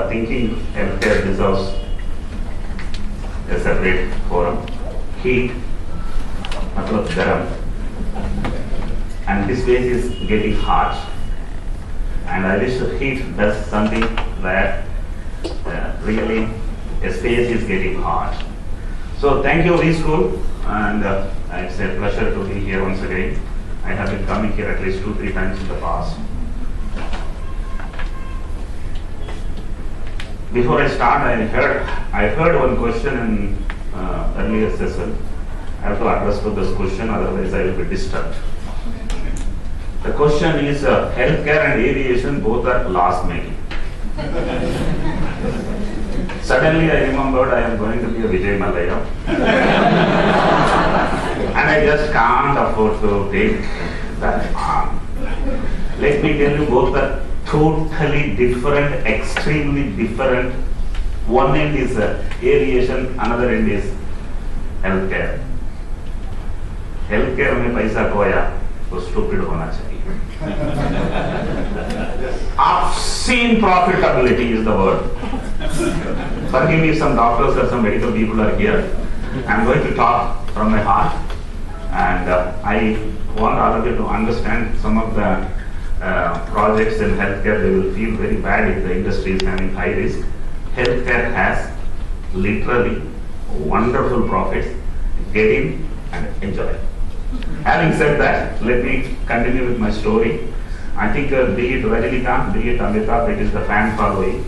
thinking healthcare deserves a separate forum. Heat, matlab garam, and this space is getting hot. And I wish the heat does something where really a space is getting hot. So thank you, V-School, and it's a pleasure to be here once again. I have been coming here at least 2-3 times in the past. Before I start, I heard one question in earlier session. I have to address to this question, otherwise I will be disturbed. The question is, healthcare and aviation both are loss making. Suddenly I remembered I am going to be a Vijay Mallya. And I just can't afford to take that on. Let me tell you, both are totally different, extremely different. One end is aviation, another end is healthcare. Healthcare में पैसा खोया तो stupid होना चाहिए. Obscene profitability is the word. Forgive me if some doctors or some medical people are here. I'm going to talk from my heart, and I want all of you to understand some of the projects in healthcare. They will feel very bad if the industry is having high risk. Healthcare has literally wonderful profits. Get in and enjoy. Having said that, let me continue with my story. I think be it Rajinikanth, be it Amitabh, it is the fan following.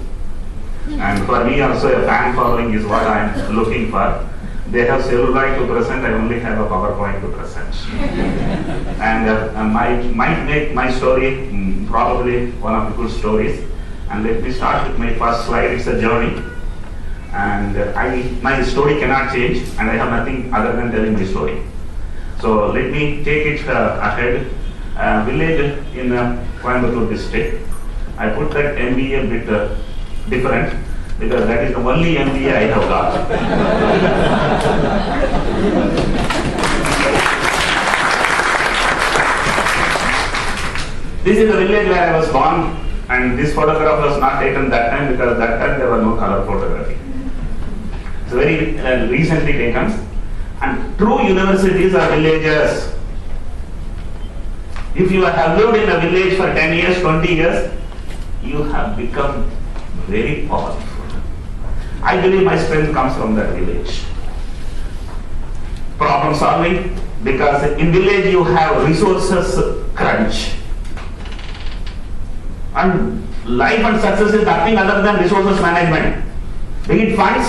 And for me also a fan following is what I am looking for. They have cellulite to present, I only have a PowerPoint to present. And might make my story probably one of the good stories. And let me start with my first slide. It's a journey. And my story cannot change, and I have nothing other than telling my story. So let me take it ahead. Village in Coimbatore district. I put that MBA a bit different because that is the only MBA I have got. This is the village where I was born, and this photograph was not taken that time because that time there was no color photography. It's very recently taken. And true universities are villages. If you have lived in a village for 10 years, 20 years, you have become very powerful. I believe my strength comes from that village. Problem solving, because in village you have resources crunch. And life and success is nothing other than resources management. Be it funds,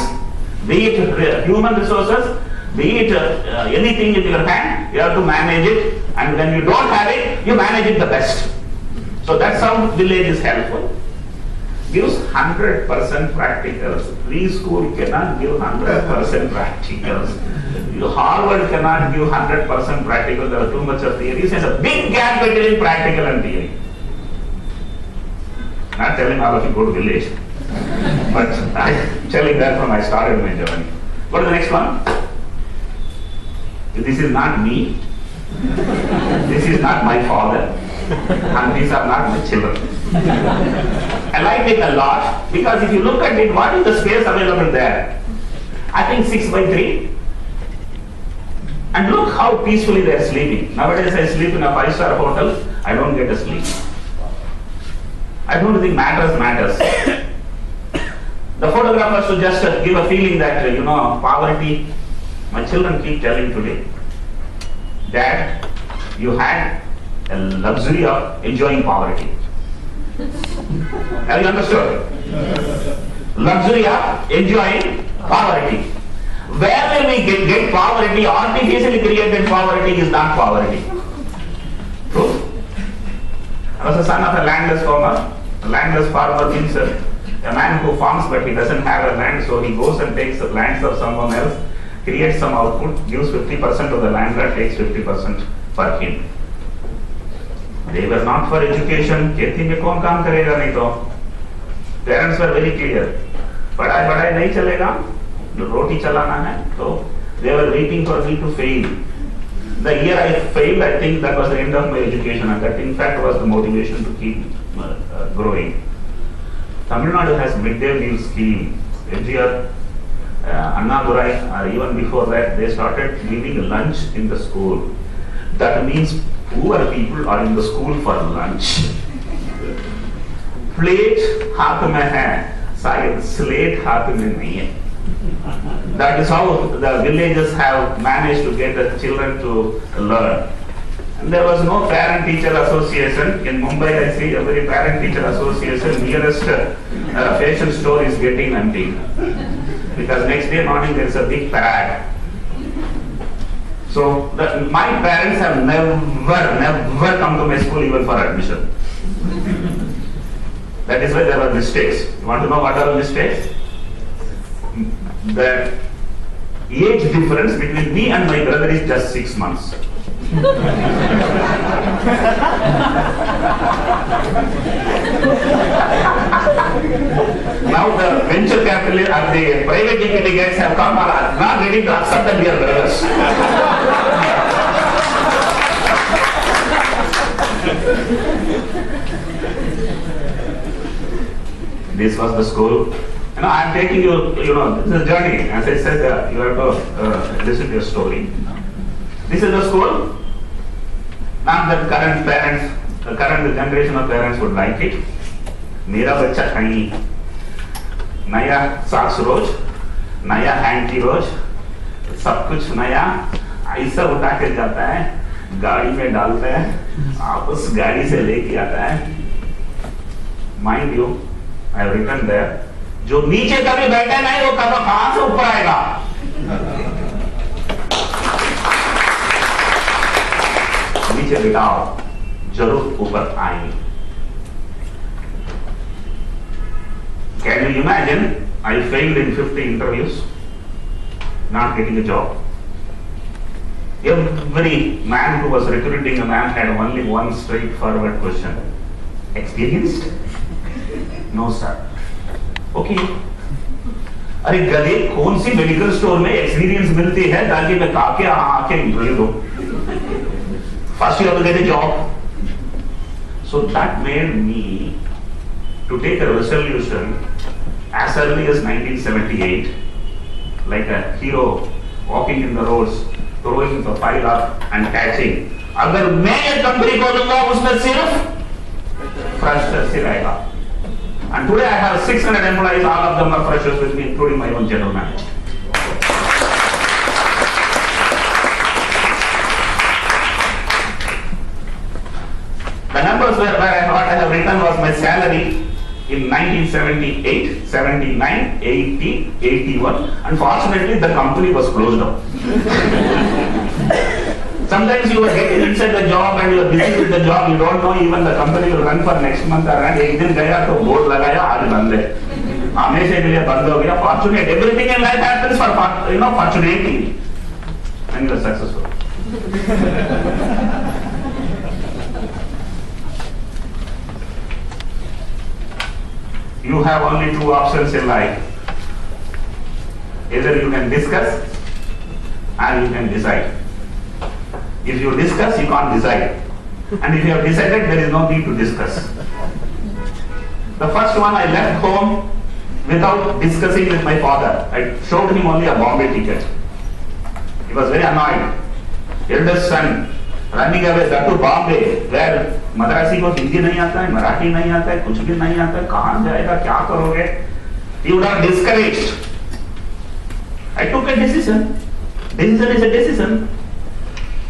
be it human resources, be it anything in your hand, you have to manage it, and when you don't have it, you manage it the best. So that's how village is helpful. Gives 100% practicals. V-School cannot give 100% practicals. Harvard cannot give 100% practicals. There are too much of theories. There's a big gap between practical and theory. Not telling all of you go to village, but I'm telling that from I started my journey. Go to the next one. This is not me. This is not my father. And these are not my children. I like it a lot because if you look at it, what is the space available there? I think 6x3. And look how peacefully they are sleeping. Nowadays I sleep in a 5-star hotel, I don't get a sleep. I don't think matters. The photographers should just give a feeling that, poverty. My children keep telling today, Dad, you had a luxury of enjoying poverty. Have you understood? Luxury of enjoying poverty. Where will we get poverty? Artificially created poverty is not poverty. True? I was a son of a landless farmer. A landless farmer means a man who farms but he doesn't have a land, so he goes and takes the lands of someone else, creates some output, gives 50% of the land, that takes 50% for him. They were not for education. खेती में कौन काम करेगा नहीं तो? Parents were very clear. पढ़ाई नहीं चलेगा, रोटी चलाना है. So they were waiting for me to fail. The year I failed, I think that was the end of my education, and that in fact was the motivation to keep growing. Tamil Nadu has midday meal scheme. MGR, Annadurai, or even before that, they started giving lunch in the school. That means poor people are in the school for lunch. Plate हाथ में है, शायद slate हाथ में नहीं है. That is how the villages have managed to get the children to learn. And there was no parent-teacher association. In Mumbai, I see every parent-teacher association nearest fashion store is getting empty. Because next day morning there is a big parade. So my parents have never come to my school even for admission. That is why there were mistakes. You want to know what are the mistakes? The age difference between me and my brother is just 6 months. Now the venture capitalists and the private equity guys have come and are not ready to accept that we are brothers. This was the school. I am taking you, this is a journey. As I said, you have to listen to a story. This is the school. Not that current parents, the current generation of parents would like it. मेरा बच्चा कहीं नया socks रोज, नया hanky रोज, सब कुछ नया ऐसा उठा के जाता है, गाड़ी में डालता है, आप उस गाड़ी से लेके आता है. Mind you, I have written there, जो नीचे कभी बैठा नहीं वो कहाँ से ऊपर आएगा. नीचे बिठाओ, जरूर ऊपर आएंगे. Can you imagine? I failed in 50 interviews, not getting a job. Every man who was recruiting a man had only one straightforward question: experienced? No, sir. Okay. अरे गधे, कौन सी मेडिकल स्टोर में एक्सपीरियंस मिलती है ताकि मैं आके इंटरव्यू दो. First you have to get a job. So that made me to take a resolution as early as 1978, like a hero walking in the roads, throwing the file up and catching. अगर मैं ये company को दूंगा उसमें सिर्फ freshers ही रहेगा. And today I have 600 employees, all of them are freshers with me, including my own general manager. The numbers where I have written was my salary in 1978, 79, 80, 81. Unfortunately, the company was closed down. Sometimes you are getting inside the job and you are busy with the job, you don't know even the company will run for next month or and एक दिन गया तो board लगाया आज बंद है. हमेशा के लिए बंद हो गया. Fortunate, everything in life happens for fortunately when you are successful. You have only two options in life. Either you can discuss or you can decide. If you discuss, you can't decide. And if you have decided, there is no need to discuss. The first one, I left home without discussing with my father. I showed him only a Bombay ticket. He was very annoyed. Eldest son, running away, that to Bombay, where Madrasi को हिंदी नहीं आता है, मराठी नहीं आता है, कुछ भी नहीं आता है, कहाँ जाएगा, क्या करोगे? He would have discouraged. I took a decision. Decision is a decision.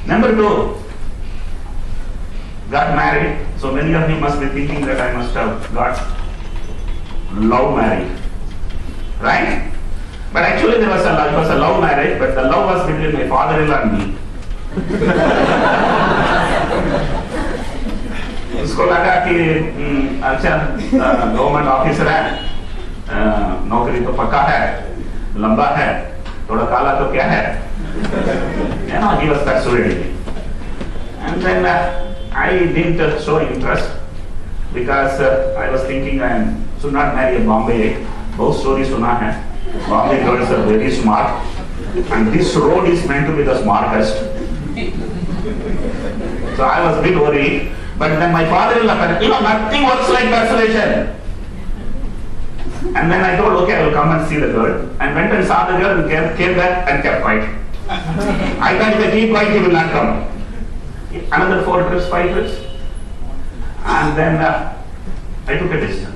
Number two, got married. So many of you must be thinking that I must have got love married, right? But actually it was a love marriage, but the love was between my father-in-law and me. उसको लगा कि अच्छा government officer है, नौकरी तो पक्का है, लंबा है, थोड़ा काला तो क्या है. He was persuading me. And then I didn't show interest because I was thinking I should not marry a Bombay. बहुत stories सुना है. Bombay girls are very smart, and this road is meant to be the smartest. So I was a bit worried. But then my father-in-law said, nothing works like persuasion. And then I told, okay, I will come and see the girl. And went and saw the girl and came back and kept quiet. I thought if I keep quiet, he will not come. Another 4 trips, 5 trips. And then I took a decision.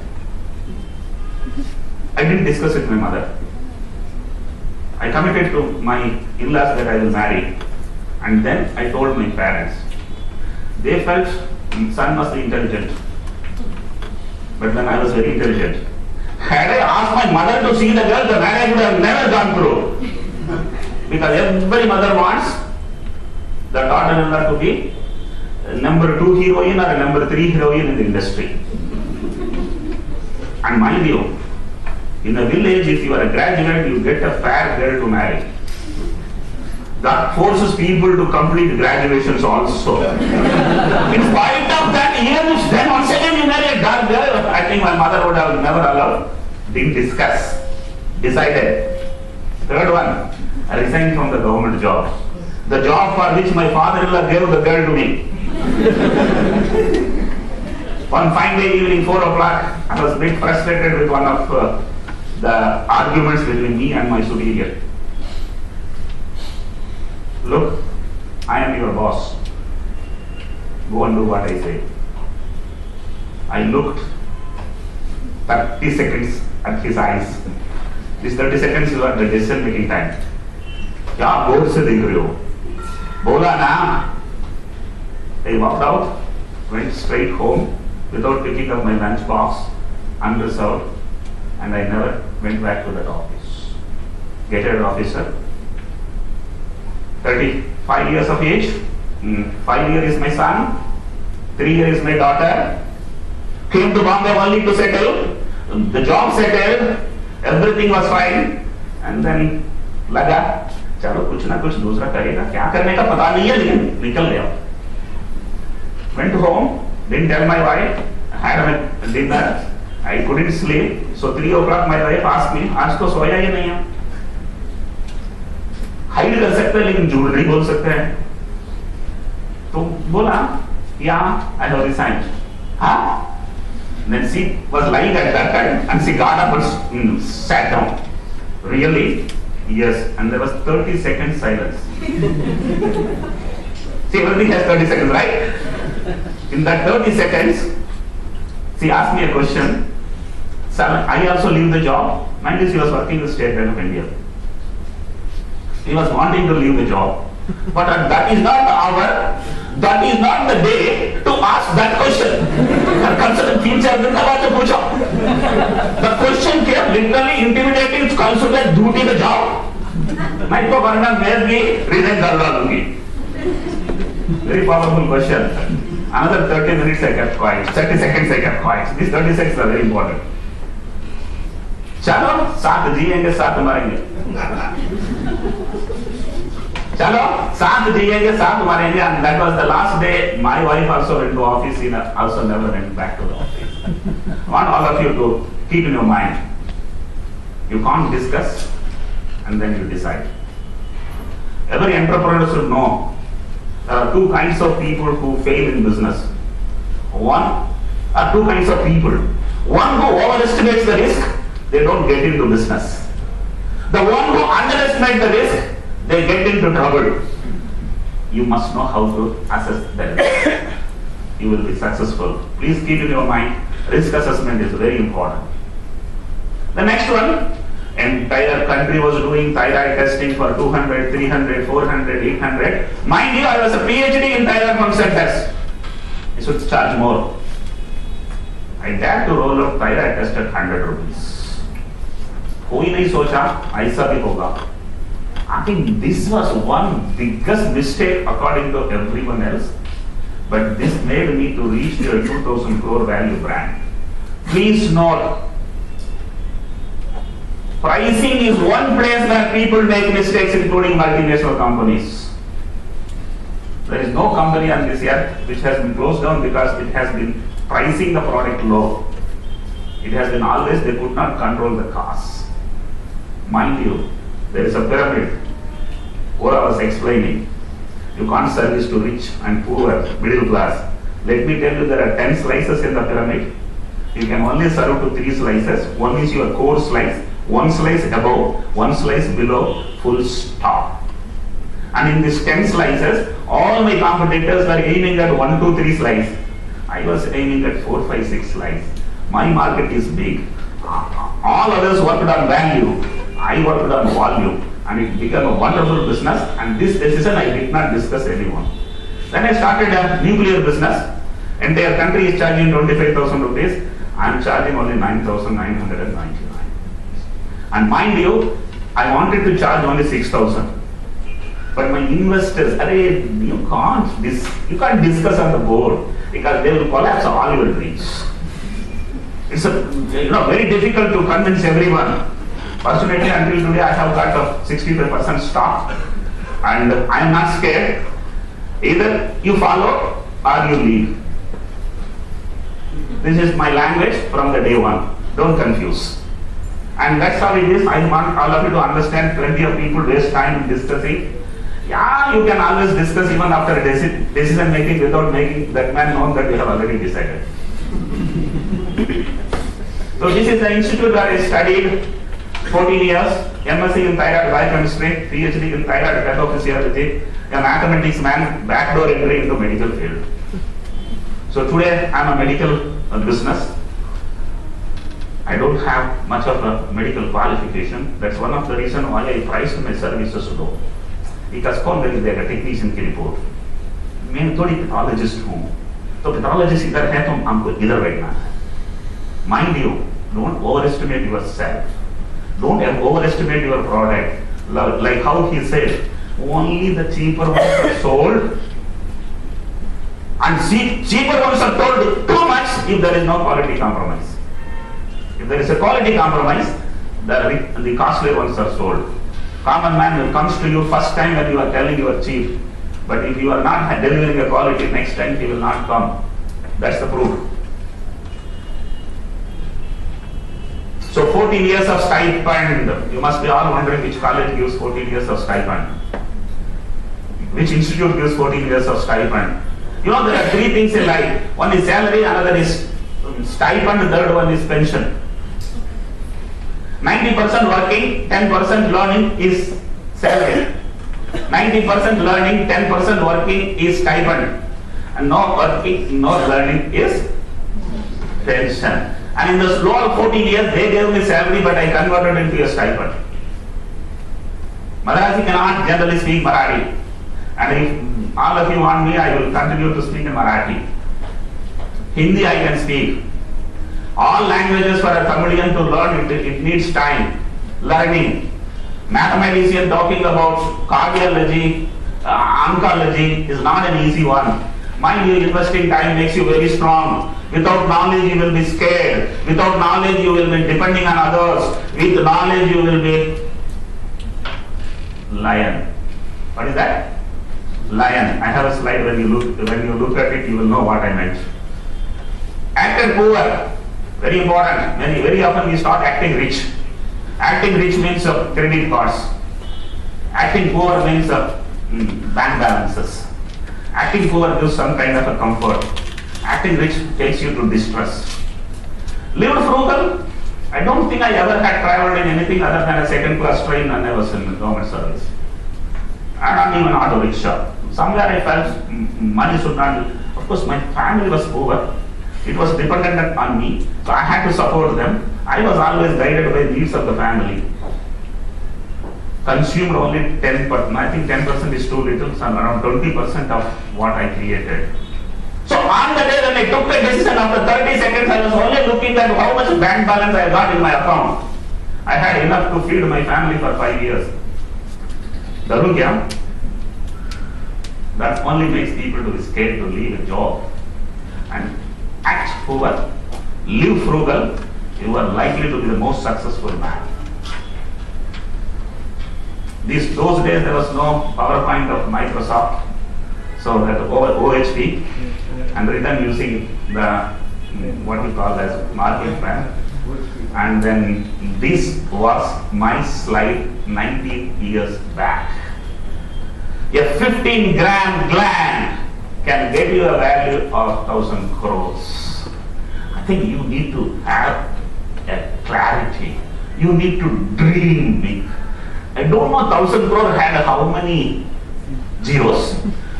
I didn't discuss it with my mother. I committed to my in-laws that I will marry. And then I told my parents. They felt son must be intelligent. But then I was very intelligent. Had I asked my mother to see the girl, the marriage would have never gone through. Because every mother wants the daughter-in-law to be a number 2 heroine or a number 3 heroine in the industry. And mind you, in a village, if you are a graduate, you get a fair girl to marry. That forces people to complete graduations also. In spite of that, even then once again you marry a dark girl, I think my mother would have never allowed. Didn't discuss. Decided. Third one, I resigned from the government job. The job for which my father-in-law gave the girl to me. One fine day evening, 4 o'clock, I was a bit frustrated with one of the arguments between me and my superior. Look, I am your boss. Go and do what I say. I looked 30 seconds at his eyes. These 30 seconds were the decision making time. क्या board से देख रहे हो? बोला ना. I walked out, went straight home without picking up my lunch box, unreserved, and I never went back to that office. Gated officer, 35 years of age, 5 years is my son, 3 years is my daughter, came to Bombay only to settle, the job settled, everything was fine, and then लगा चलो कुछ ना कुछ दूसरा करेगा, क्या करने का पता नहीं है लेकिन निकल गया. Went home, didn't tell my wife, had a dinner, I couldn't sleep, so 3 o'clock my wife asked me, आज तो सोया ही नहीं है. हाइड कर सकते हैं लेकिन झूठ नहीं बोल सकते हैं. तो बोला, yeah, I have resigned. Huh? Then she was lying at that time and she got up and sat down. Really? Yes. And there was 30 seconds silence. See, everything has 30 seconds, right? In that 30 seconds, she asked me a question. So I also leave the job. Mind you, she was working with State Bank of India. He was wanting to leave the job. But that is not the hour, that is not the day to ask that question. The question kept literally intimidating to consider duty the job. मैं तो वरना मैं भी resign कर दूंगी. Very powerful question. Another 30 minutes I kept quiet. 30 seconds I kept quiet. These 30 seconds are very important. चलो साथ जिएंगे साथ मरेंगे. चलो साथ जिएंगे साथ मरेंगे. And that was the last day. My wife also went to office. She also never went back to the office. I want all of you to keep in your mind. You can't discuss and then you decide. Every entrepreneur should know there are 2 kinds of people who fail in business. One are 2 kinds of people. One who overestimates the risk, they don't get into business. The one who underestimates the risk, they get into trouble. You must know how to assess the risk. You will be successful. Please keep in your mind, risk assessment is very important. The next one, entire country was doing thyroid testing for 200, 300, 400, 800. Mind you, I was a PhD in thyroid function test. I should charge more. I dared to roll out thyroid test at 100 rupees. कोई नहीं सोचा ऐसा भी होगा. I think this was one biggest mistake according to everyone else. But this made me to reach to a 2000 crore value brand. Please note, pricing is one place where people make mistakes, including multinational companies. There is no company on this earth which has been closed down because it has been pricing the product low. It has been always they could not control the costs. Mind you, there is a pyramid. What I was explaining, you can't service to rich and poor, middle class. Let me tell you, there are 10 slices in the pyramid. You can only serve to 3 slices. One is your core slice, 1 slice above, 1 slice below, full stop. And in these 10 slices, all my competitors were aiming at 1, 2, 3 slices. I was aiming at 4, 5, 6 slices. My market is big. All others worked on value. I worked on volume. And it became a wonderful business. And this decision I did not discuss anyone. Then I started a nuclear business. Entire country is charging 25,000 rupees. I am charging only 9,999. And mind you, I wanted to charge only 6,000. But my investors, you can't discuss on the board because they will collapse all your dreams. It's very difficult to convince everyone. Fortunately, until today, I have got a 65% stock, and I am not scared. Either you follow or you leave. This is my language from the day one. Don't confuse. And that's how it is. I want all of you to understand. Plenty of people waste time in discussing. Yeah, you can always discuss even after decision making without making that man know that you have already decided. So this is the institute where I studied 14 years, MSc in thyroid biochemistry, PhD in thyroid pathophysiology, a mathematics man, backdoor entry into medical field. So today I am a medical business. I don't have much of a medical qualification. That's one of the reasons why I priced my services low. Because कौन करेगा technician की report? मैं थोड़ी pathologist हूँ, तो pathologist इधर है तो हमको इधर बैठना है. Mind you, don't overestimate yourself. Don't overestimate your product. Like how he said, only the cheaper ones are sold, and cheaper ones are sold too much if there is no quality compromise. If there is a quality compromise, the costly ones are sold. Common man will comes to you first time when you are telling you are cheap, but if you are not delivering a quality next time, he will not come. That's the proof. So 14 years of stipend. You must be all wondering which college gives 14 years of stipend. Which institute gives 14 years of stipend? You know, there are 3 things in life. One is salary, another is stipend, the third one is pension. 90% working, 10% learning is salary. 90% learning, 10% working is stipend. And no working, no learning is pension. And in the slow 14 years, they gave me salary, but I converted into a stipend. Marathi cannot generally speak Marathi. And if all of you want me, I will continue to speak in Marathi. Hindi I can speak. All languages for a Tamilian to learn, it needs time, learning. Mathematician talking about cardiology, oncology is not an easy one. Mind you, investing time makes you very strong. Without knowledge, you will be scared. Without knowledge, you will be depending on others. With knowledge, you will be lion. What is that? Lion. I have a slide. When you look at it, you will know what I meant. Acted poor. Very important. Very often we start acting rich. Acting rich means credit cards. Acting poor means bank balances. Acting poor gives some kind of a comfort. Acting rich takes you to distress. Lived frugal. I don't think I ever had traveled in anything other than a second class train, and I was in government service. And not even auto rickshaw. Somewhere I felt money should not. Of course, my family was poor. It was dependent on me, so I had to support them. I was always guided by the needs of the family. Consumed only 10%. I think 10% is too little, so around 20% of what I created. So on the day when I took the decision, after 30 seconds, I was only looking at how much bank balance I got in my account. I had enough to feed my family for 5 years. That only makes people to be scared to leave a job. And act poor, live frugal, you are likely to be the most successful man. Those days there was no PowerPoint of Microsoft, so that OHP, and written using the what we call as marking pen. And then this was my slide 19 years back. A 15-gram gland can get you a value of 1,000 crores. I think you need to have a clarity. You need to dream big. I don't know 1,000 crore had how many zeros,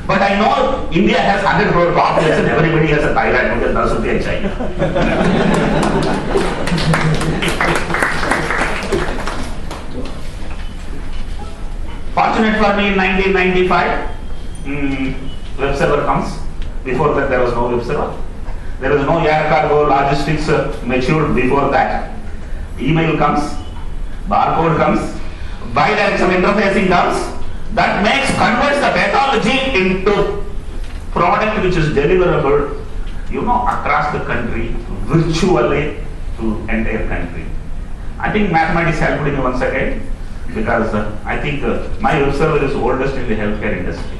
but I know India has 100 crore population, everybody has a thyroid because that's what they are China. Fortunate for me, in 1995, web server comes. Before that, there was no web server. There was no air cargo logistics matured before that. Email comes, barcode comes, bidirectional interfacing comes. That converts the pathology into product which is deliverable, across the country, virtually to entire country. I think mathematics helped me once again, because I think my web server is oldest in the healthcare industry.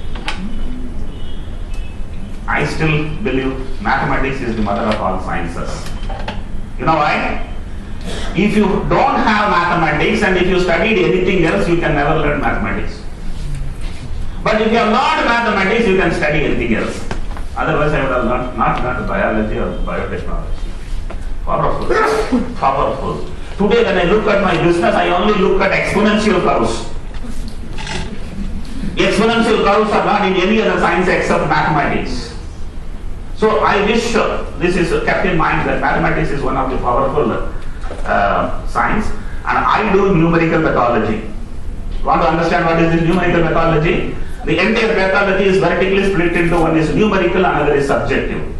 I still believe mathematics is the mother of all sciences. You know why? If you don't have mathematics and if you studied anything else, you can never learn mathematics. But if you have learned mathematics, you can study anything else. Otherwise, I would have not learned biology or biotechnology. Powerful. Powerful. Today, when I look at my business, I only look at exponential curves. Exponential curves are not in any other science except mathematics. So I wish this is kept in mind that mathematics is one of the powerful science, and I do numerical pathology. Want to understand what is this numerical pathology? The entire pathology is vertically split into one is numerical, another is subjective.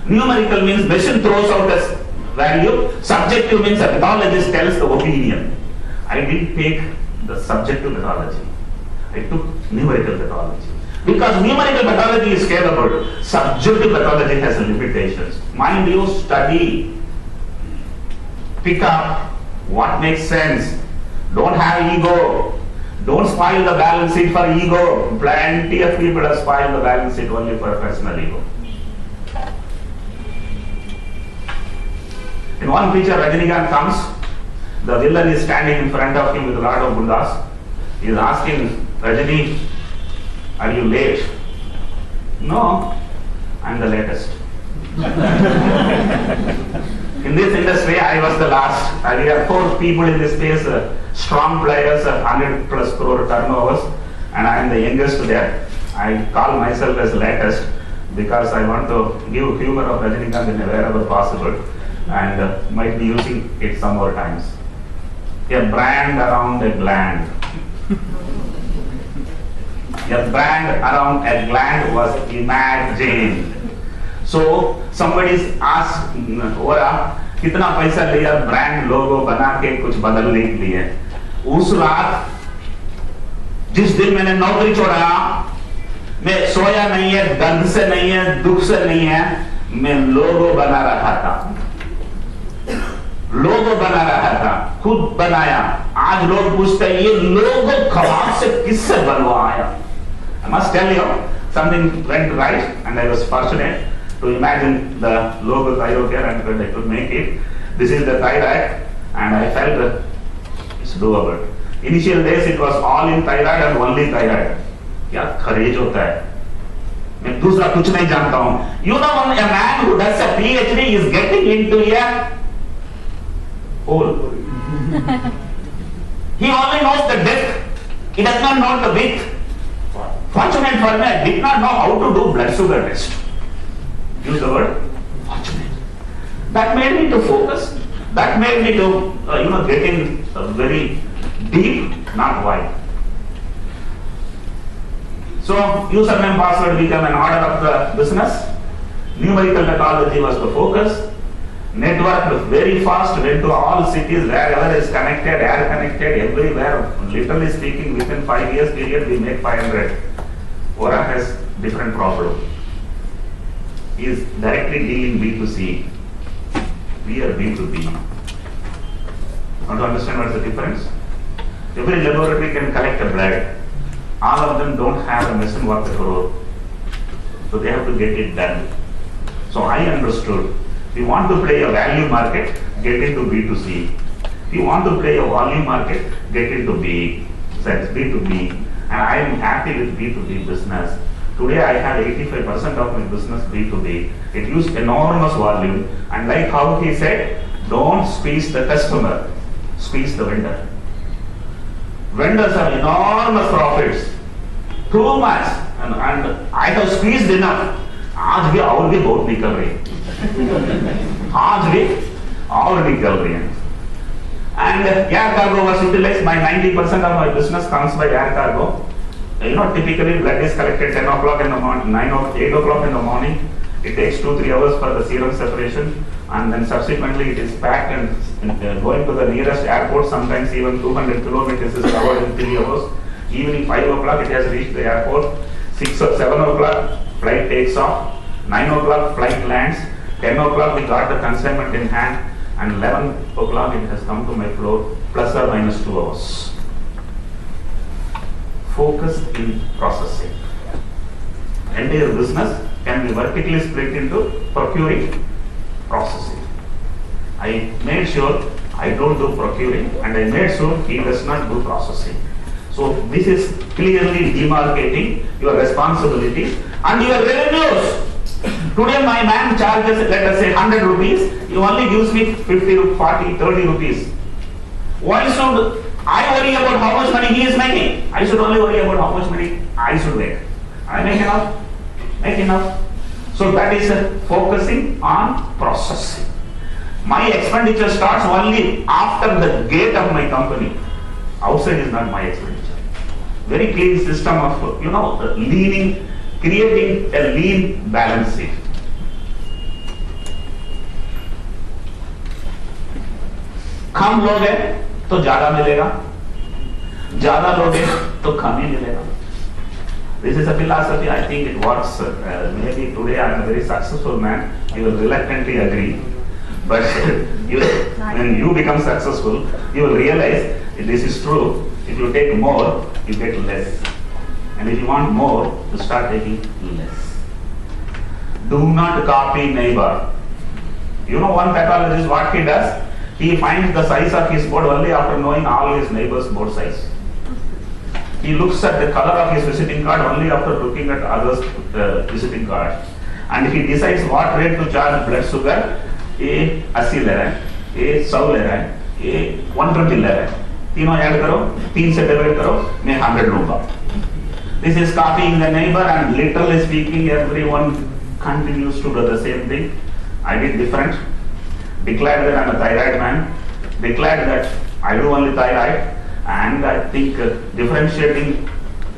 Numerical means machine throws out a value, subjective means a pathologist tells the opinion. I didn't take the subjective pathology, I took numerical pathology. Because numerical pathology is scalable, subjective pathology has limitations. Mind you, study, pick up what makes sense. Don't have ego. Don't spoil the balance sheet for ego. Plenty of people have spoiled the balance sheet only for personal ego. In one picture, Rajinikanth comes. The villain is standing in front of him with a lot of bundas. He is asking, Rajini, are you late? No, I'm the latest. In this industry, I was the last. We have 4 people in this space, strong players, 100 plus crore turnovers, and I am the youngest there. I call myself as latest because I want to give humor of Rajinikanth in wherever possible, and might be using it some more times. A brand around a gland. A brand around a gland was imagined. So somebody asked, कितना पैसा लिया brand logo बना के कुछ बदलने के लिए? उस रात जिस दिन मैंने नौकरी छोड़ा, मैं सोया नहीं है, दर्द से नहीं है, दुख से नहीं है, मैं लोगो बना रहा था। लोगो बना रहा था, खुद बनाया। आज लोग पूछते हैं ये लोगो ख्वाब से किससे बनवाया? I must tell you, something went right, and I was fortunate to imagine the logo Thyrocare, and I could make it. This is the thyroid, and I felt it's doable. Initial days it was all in thyroid and only thyroid. क्या खरेज होता है? मैं दूसरा कुछ नहीं जानता हूँ. You know, a man who does a PhD is getting into a hole. He only knows the depth. He does not know the width. Fortunate for me, I did not know how to do blood sugar test. Use the word fortunate. That made me to focus. That made me to get in very deep, not wide. So username password became an order of the business. Numerical pathology was the focus. Networked very fast, went to all cities, wherever is connected, air connected, everywhere. Literally speaking, within 5 years period, we made 500. Aura has different problem. He is directly dealing B2C. We are B2B. Want to understand what is the difference? Every laboratory can collect a blood. All of them don't have a machine work at all. So they have to get it done. So I understood. If you want to play a value market, get into B2C. If you want to play a volume market, get into B. So it's B2B. And I am happy with B2B business. Today I have 85% of my business B2B. It gives enormous volume, and like how he said, don't squeeze the customer, squeeze the vendor. Vendors have enormous profits, too much, and I have squeezed enough. आज भी और भी बहुत निकल रही है, आज भी और निकल रही है. And air cargo was utilized. My 90% of my business comes by air cargo. Typically blood is collected 10 o'clock in the morning, 8 o'clock in the morning. It takes 2-3 hours for the serum separation, and then subsequently it is packed and going to the nearest airport. Sometimes even 200 kilometers is covered in 3 hours. Evening 5 o'clock it has reached the airport. 6 or 7 o'clock flight takes off. 9 o'clock flight lands. 10 o'clock we got the consignment in hand, and 11 o'clock it has come to my floor, plus or minus 2 hours. Focus in processing. Entire business can be vertically split into procuring, processing. I made sure I don't do procuring, and I made sure he does not do processing. So this is clearly demarcating your responsibilities and your revenues. Today my man charges, let us say 100 rupees, he only gives me 50, 40, 30 rupees. Why should I worry about how much money he is making? I should only worry about how much money I should make. I make enough? Make enough. So that is focusing on processing. My expenditure starts only after the gate of my company. Outside is not my expenditure. Very clean system of, leaning, creating a lean balance sheet. कम लोगे तो ज्यादा मिलेगा, ज्यादा लोगे तो कम ही मिलेगा. This is a philosophy. I think it works. Maybe today I am a very successful man. You will reluctantly agree, but when you become successful, you will realize this is true. If you take more, you get less, and if you want more, you start taking less. Do not copy neighbor. One pathologist, what he does? He finds the size of his board only after knowing all his neighbors' board size. He looks at the color of his visiting card only after looking at others' visiting card. And he decides what rate to charge blood sugar. A 80 ले रहा है, A 100 ले रहा है, A 120 ले रहा है. तीनों ऐड करो, 3 से डिवाइड करो, मैं 100 लूँगा. This is copying the neighbor, and literally speaking, everyone continues to do the same thing. I did different. Declared that I am a thyroid man. Declared that I do only thyroid. And I think differentiating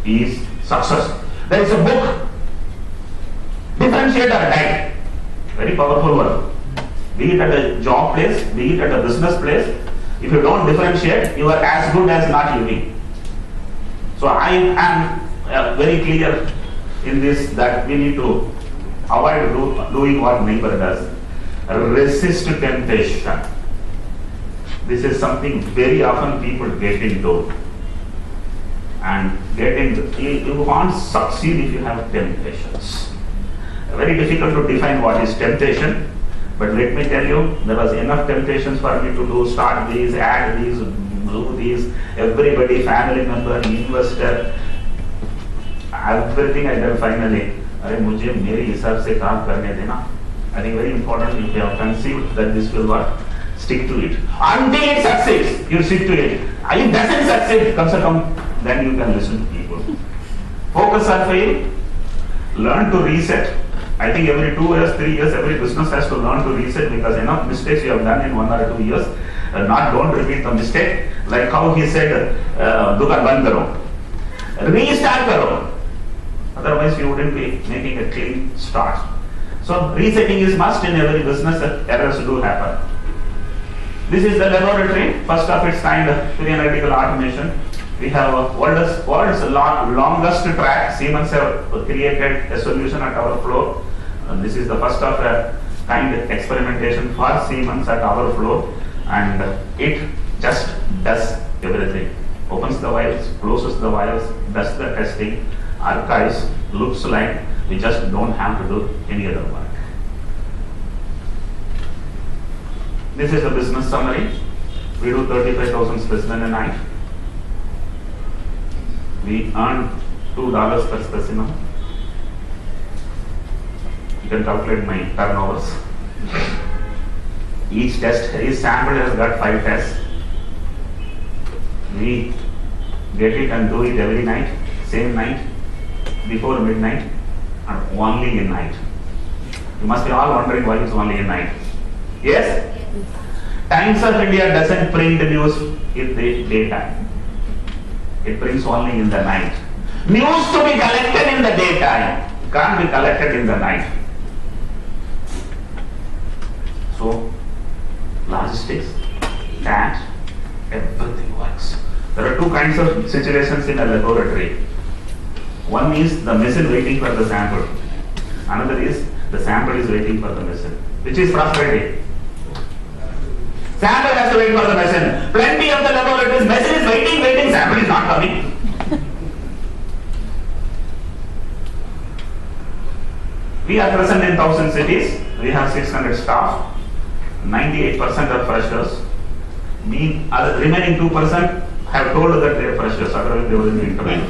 is success. There is a book, Differentiate or Die. Very powerful one. Be it at a job place, be it at a business place. If you don't differentiate, you are as good as not living. So I am very clear in this that we need to avoid doing what neighbor does. Resist temptation. This is something very often people get into. And you can't succeed if you have temptations. Very difficult to define what is temptation. But let me tell you, there was enough temptations for me to do, start these, add these, do these, everybody, family member, investor, everything I done finally. अरे मुझे मेरे हिसाब से काम करने देना. I think very important, if you have conceived that this will work, stick to it. Until it succeeds, you stick to it. If it doesn't succeed, then you can listen to people. Focus or fail, learn to reset. I think every 2 years, 3 years, every business has to learn to reset, because enough mistakes you have done in 1 or 2 years. Don't repeat the mistake. Like how he said, दुकान बंद करो, restart करो. Otherwise, you wouldn't be making a clean start. So resetting is must in every business. Errors do happen. This is the laboratory, first of its kind, pre-analytical automation. We have world's longest track. Siemens have created a solution at our floor. This is the first of a kind experimentation for Siemens at our floor, and it just does everything. Opens the vials, closes the vials, does the testing, archives, looks like we just don't have to do any other work. This is the business summary. We do 35,000 specimen a night. We earn $2 per specimen. You can calculate my turnovers. Each sample has got 5 tests. We get it and do it every night, same night, before midnight, and only in night. You must be all wondering why it's only in night. Yes? Times of India doesn't print news in the daytime. It prints only in the night. News to be collected in the daytime can't be collected in the night. So, logistics, that, everything works. There are two kinds of situations in a laboratory. One is the machine waiting for the sample. Another is the sample is waiting for the machine. Which is frustrating? Sample has to wait for the machine. Plenty of the laboratories, machine is waiting, sample is not coming. We are present in 1,000 cities. We have 600 staff. 98% are freshers. The remaining 2% have told that they are freshers, otherwise they wouldn't be interviewed.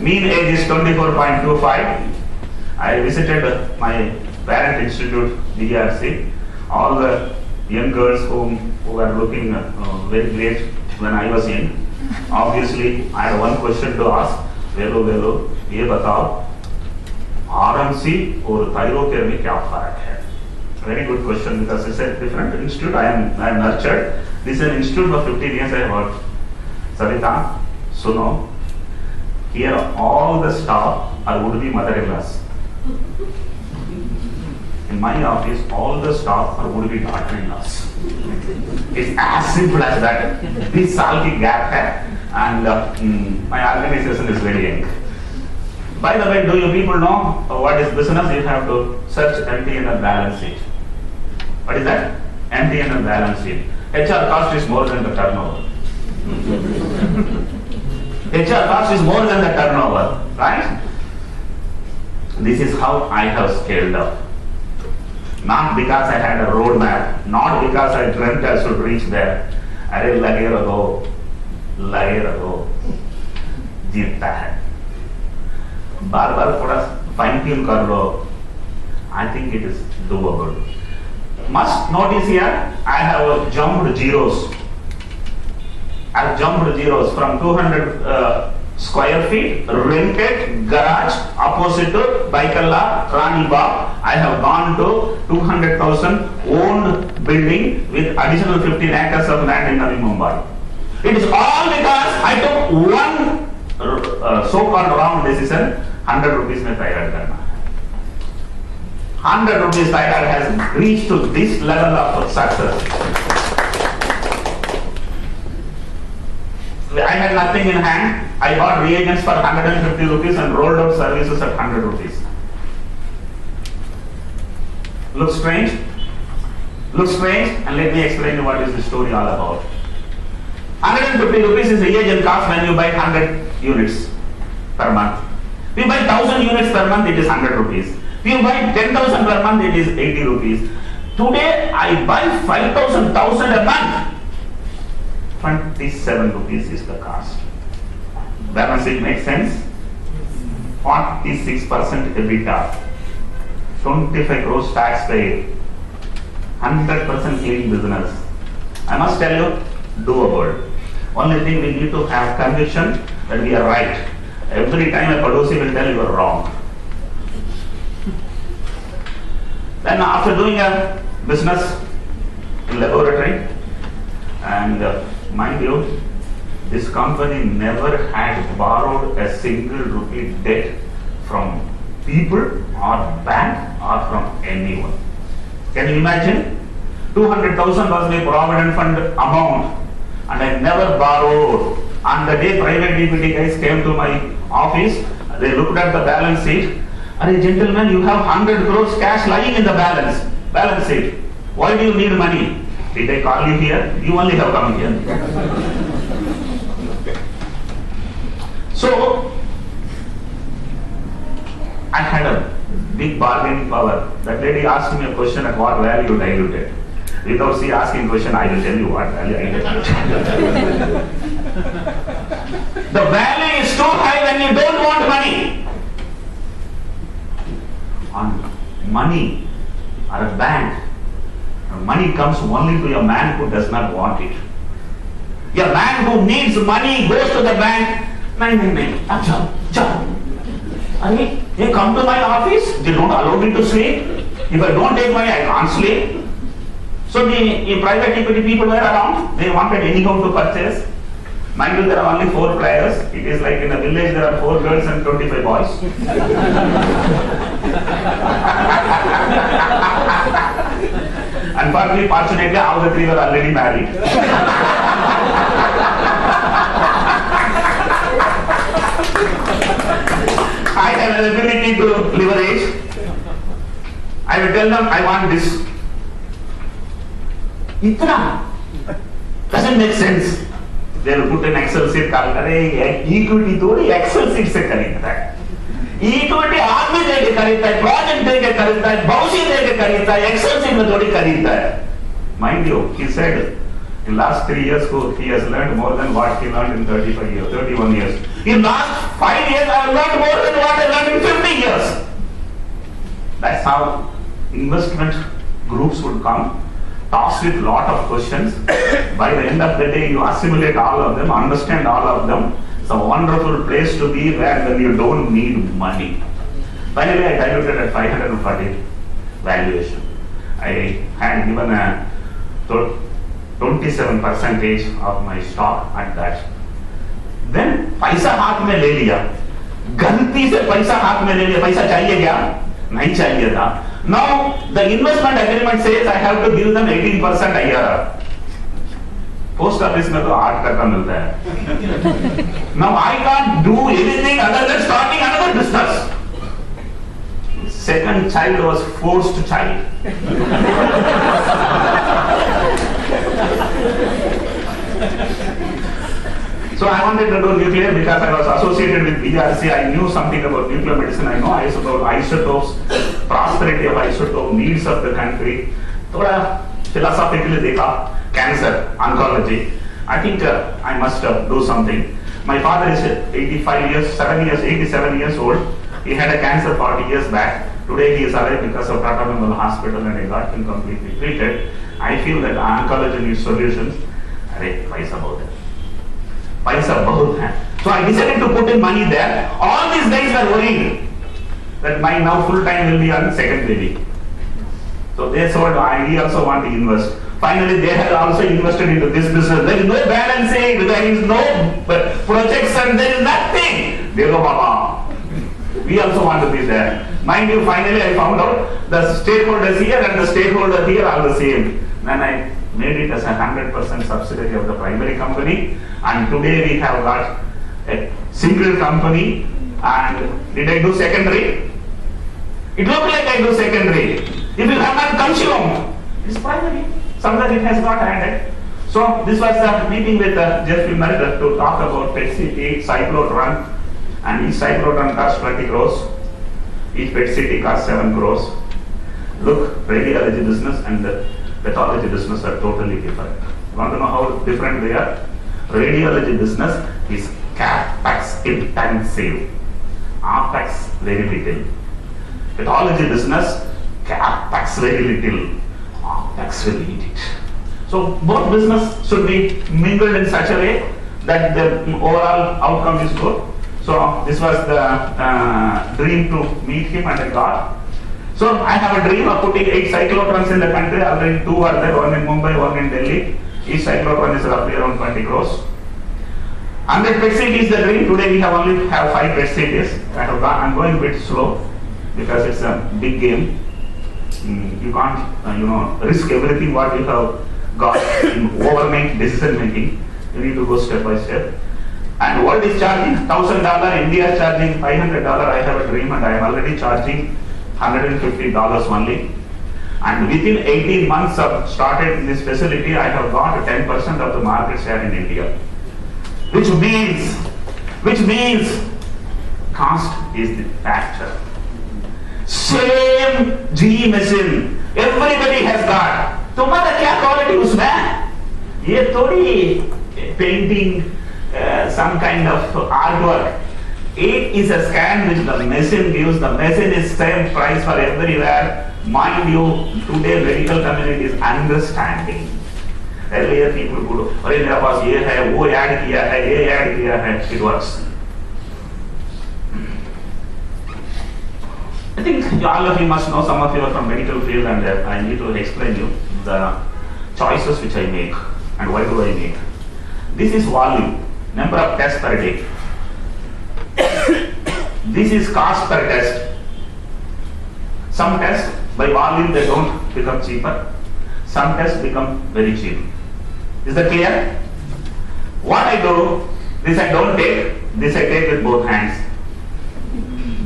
Mean age is 24.25. I visited my parent institute, DRC. All the young girls who were looking very great when I was in. Obviously, I had one question to ask. Velo, ये बताओ RMC और thyrocare में क्या फर्क है? Very good question, because it's a different institute. I am nurtured. This is an institute for 15 years I have worked. Savita, Suno, here all the staff are would-be mother-in-laws. In my office, all the staff are would-be daughter-in-laws. It's as simple as that. This साल की gap है, and my organization is very young. By the way, do you people know what is business? You have to search MTNL balance sheet. What is that? MTNL balance sheet. HR cost is more than the turnover. HR cost is more than the turnover, right? This is how I have scaled up. Not because I had a roadmap, not because I dreamt I should reach there. अरे लगे रहो, जीतता है. बार थोड़ा fine tune कर लो. I think it is doable. Must notice here, I have jumped zeros. I have jumped zeros from 200 square feet, rented garage opposite to Baikalla, Rani Bagh. I have gone to 200,000 owned building with additional 15 acres of land in Navi Mumbai. It is all because I took one so-called wrong decision. 100 rupees mein thyroid karna. 100 rupees thyroid has reached to this level of success. I had nothing in hand. I bought reagents for 150 rupees and rolled out services at 100 rupees. Looks strange? Looks strange? And let me explain you what is the story all about. 150 rupees is reagent cost when you buy 100 units per month. If you buy 1,000 units per month, it is 100 rupees. If you buy 10,000 per month, it is 80 rupees. Today, I buy 5,000 a month. 27 rupees is the cost. Balance sheet makes sense? 46% EBITDA. 25 crores tax paid. 100% clean business. I must tell you, doable. Only thing we need to have conviction that we are right. Every time a Padosi will tell you are wrong. Then after doing a business in laboratory, and mind you, this company never had borrowed a single rupee debt from people or bank or from anyone. Can you imagine? 200,000 was my provident fund amount, and I never borrowed. On the day private equity guys came to my office, they looked at the balance sheet. Hey gentlemen, you have 100 crores cash lying in the balance sheet. Why do you need money? Did I call you here? You only have come here. So, I had a big bargaining power. That lady asked me a question at what value you diluted. Without she asking question, I will tell you what value I diluted. The value is too high when you don't want money. money or a bank, money comes only to a man who does not want it. A man who needs money goes to the bank. Nahi, they come to my office, they don't allow me to sleep. If I don't take money, I can't sleep. So the private equity people were around, they wanted anyhow to purchase. Mind you, there are only 4 players. It is like in a village there are 4 girls and 25 boys. Unfortunately, all the 3 were already married. I have an ability to leverage. I will tell them I want this. Itna doesn't make sense. They will put an Excel sheet. Equity थोड़ी Excel sheet से खरीदता है. Equity आदमी देके खरीदता है, project देके खरीदता है, भविष्य देके खरीदता है, Excel sheet में थोड़ी खरीदता है. Mind you, he said in last 3 years he has learned more than what he learned in 31 years. In last 5 years I have learned more than what I learned in 50 years. That's how investment groups would come. Tossed with lot of questions. By the end of the day, you assimilate all of them, understand all of them. It's a wonderful place to be where when you don't need money. Finally, I diluted at 540 valuation. I had given a 27% of my stock at that. Then पैसा हाथ में ले लिया. गलती से पैसा हाथ में ले लिया. पैसा चाहिए क्या? नहीं चाहिए था. Now the investment agreement says I have to give them 18% a year. Post office में तो 8% मिलता है. Now I can't do anything other than starting another business. Second child was forced child. So I wanted to do nuclear because I was associated with BRC. I knew something about nuclear medicine. I know about isotopes, prosperity of isotope, needs of the country. थोड़ा philosophically देखा, cancer, oncology. I think I must do something. My father is 87 years old. He had a cancer 40 years back. Today he is alive because of Tata Memorial Hospital and I got him completely treated. I feel that oncology needs solutions. अरे पैसा बहुत है. पैसा बहुत है. So I decided to put in money there. All these guys were worried that my now full time will be on second baby. So they sold. We also want to invest. Finally, they had also invested into this business. There is no balancing. There is no projection. There is nothing. They go, Baba. We also want to be there. Mind you, finally I found out the stakeholders here and the stakeholder here are the same. Then I made it as a 100% subsidiary of the primary company. And today we have got a single company. And did I do secondary? It looked like I do secondary. If you have not consumed, it's primary. Somewhere it has got added. So this was the meeting with Jeff Immelt to talk about PET CT, cyclotron, and each cyclotron costs 20 crores. Each PET CT costs 7 crores. Look, radiology business and the pathology business are totally different. You want to know how different they are? Radiology business is capex intensive, opex very little. Pathology business, capex very little, opex very little. So both business should be mingled in such a way that the overall outcome is good. So this was the dream to meet him and I got. So I have a dream of putting 8 cyclotrons in the country. Already 2 are there, one in Mumbai, one in Delhi. Each cyclotron is roughly around 20 crores. 100 PET CT is the dream. Today we have only 5 PET CTs. I'm going a bit slow because it's a big game. You can't, risk everything what you have got in overnight decision making. You need to go step by step. And world is charging $1,000. India is charging $500. I have a dream and I am already charging $150 only. And within 18 months of started in this facility, I have got 10% of the market share in India. Which means cost is the factor. Same GE machine, everybody has got. तुम्हारा क्या quality उसमें? ये थोड़ी painting, some kind of artwork. 8 is a scan which the machine gives. The machine is same price for everywhere. Mind you, today medical community is understanding. Earlier people would, अरे मेरे पास ये है, वो ऐड किया है, ये ऐड किया है. It works. I think all of you must know, some of you are from medical field, and I need to explain you the choices which I make and why do I make. This is volume, number of tests per day. This is cost per test. Some tests by volume they don't become cheaper. Some tests become very cheap. Is that clear? What I do, this I don't take, this I take with both hands.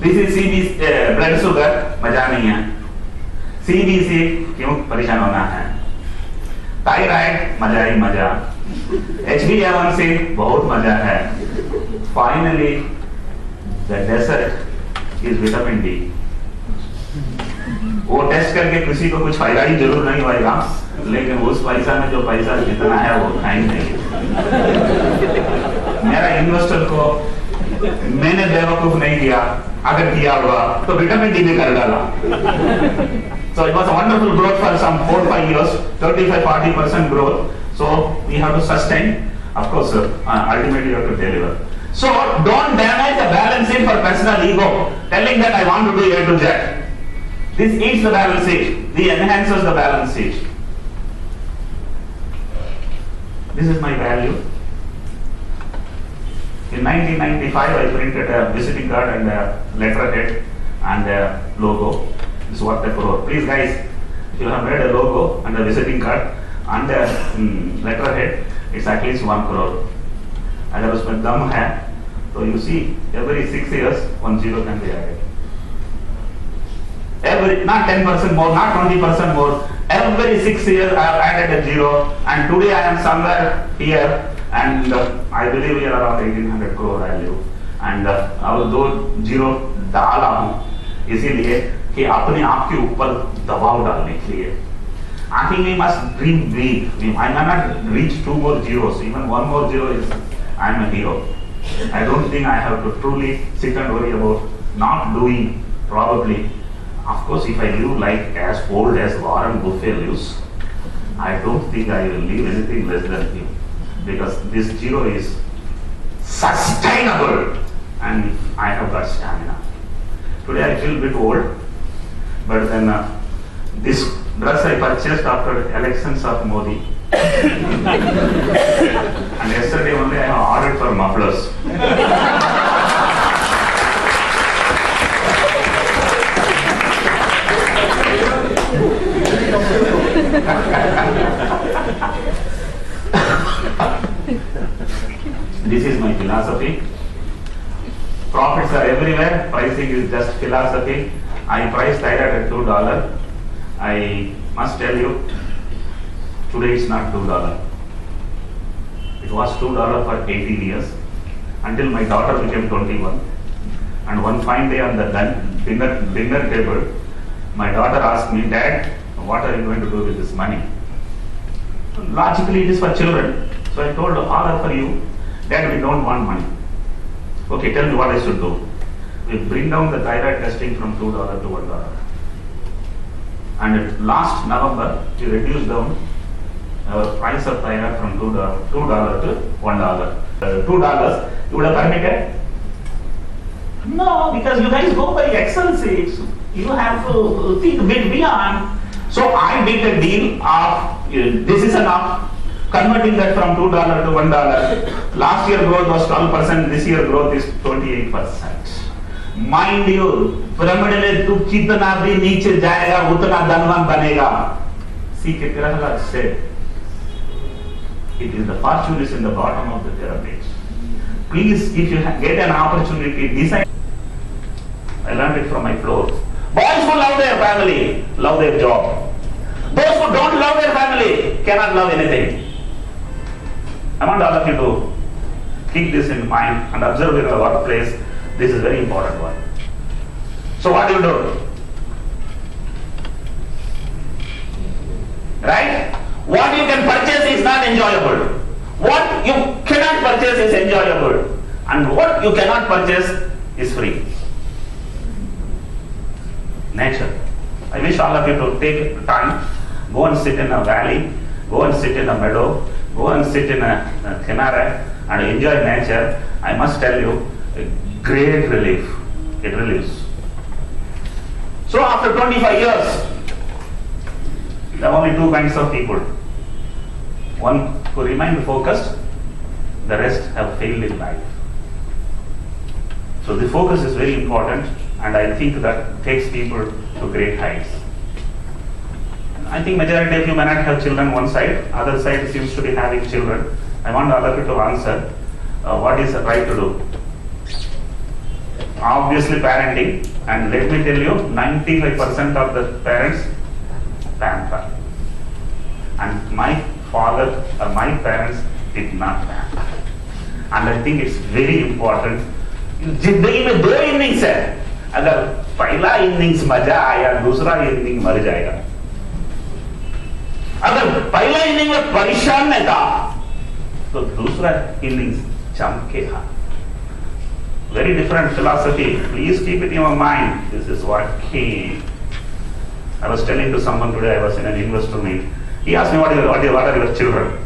This is CBC, blood sugar, मजा नहीं है. CBC क्यों परेशान होना है? Thyroid मजा ही मजा. HbA1c बहुत मजा है. Finally, the dessert is vitamin D. वो टेस्ट करके किसी को कुछ फायदा ही जरूर नहीं होगा, लेकिन उस पैसा में जो पैसा जितना है वो खाएंगे. मेरा इन्वेस्टर को मैंने बेवकूफ नहीं किया, अगर किया हुआ तो विटामिन डी में कर डाला. So it was a wonderful growth for some 4-5 years, 35-40% growth. So we have to sustain. Of course, ultimately you have to deliver. So don't damage the balance sheet for personal ego, telling that I want to do A to Z. This eats the balance sheet. This enhances the balance sheet. This is my value. In 1995, I printed a visiting card and a letterhead and a logo. This is what the crore. Please guys, if you have made a logo and a visiting card and a letterhead, it's at least 1 crore. अगर उसमें दम है, तो you see every 6 years 1 zero can be added. Every, not 10% more, not 20% more. Every 6 years I have added a zero, and today I am somewhere here, and I believe we are around 1800 crore value. And अब दो zero डाला हूँ इसीलिए कि अपने आप के ऊपर दबाव डालने के लिए. I think we must dream big. I may not reach 2 more zeros. Even 1 more zero is I am a hero. I don't think I have to truly sit and worry about not doing. Probably, of course, if I live like as old as Warren Buffett lives, I don't think I will live anything less than him, because this zero is sustainable and I have got stamina. Today I feel a bit old, but then this dress I purchased after elections of Modi. And yesterday only I have ordered for mufflers. This is my philosophy. Profits are everywhere. Pricing is just philosophy. I price thyroid at $2. I must tell you, today it's not $2. It was $2 for 18 years until my daughter became 21. And one fine day on the dinner table, my daughter asked me, "Dad, what are you going to do with this money?" Logically, it is for children. So I told her, "All are for you. Dad, we don't want money." "Okay, tell me what I should do." We bring down the thyroid testing from $2 to $1. And last November, we reduced down our price of thyroid from $2 to $1. $2, you would have permitted? No, because you guys go by Excel sheets. You have to think a bit beyond. So I did a deal of, this is enough, converting that from $2 to $1. Last year growth was 12%, this year growth is 28%. Mind you, pyramid में तू कितना भी नीचे जाएगा उतना धनवान बनेगा. See, Kirtirahala said, it is the fortune is in the bottom of the pyramid. Please, if you get an opportunity, decide. I learned it from my floor. Boys who love their family, love their job. Those who don't love their family cannot love anything. I want all of you to keep this in mind and observe in the workplace. This is a very important one. So what do you do? Right? What you can purchase is not enjoyable. What you cannot purchase is enjoyable. And what you cannot purchase is free. Nature. I wish all of you to take time, go and sit in a valley, go and sit in a meadow, go and sit in a kinara and enjoy nature. I must tell you, a great relief. It relieves. So after 25 years, there are only two kinds of people. One who remain focused, the rest have failed in life. So the focus is very important, and I think that takes people to great heights. I think majority of you may not have children one side, other side seems to be having children. I want all of you to answer what is right to do. Obviously parenting, and let me tell you, 95% of the parents pamper. And my father or my parents did not pamper. And I think it's very important. जिंदगी में दो innings है, अगर पहला innings मजा आया दूसरा inning मर जाएगा. अगर पहला इनिंग में परेशान नहीं था तो दूसरा innings चमकेगा. Very different philosophy. Please keep it in your mind. This is what key. I was telling to someone today, I was in an investor meet. He asked me, what are your children?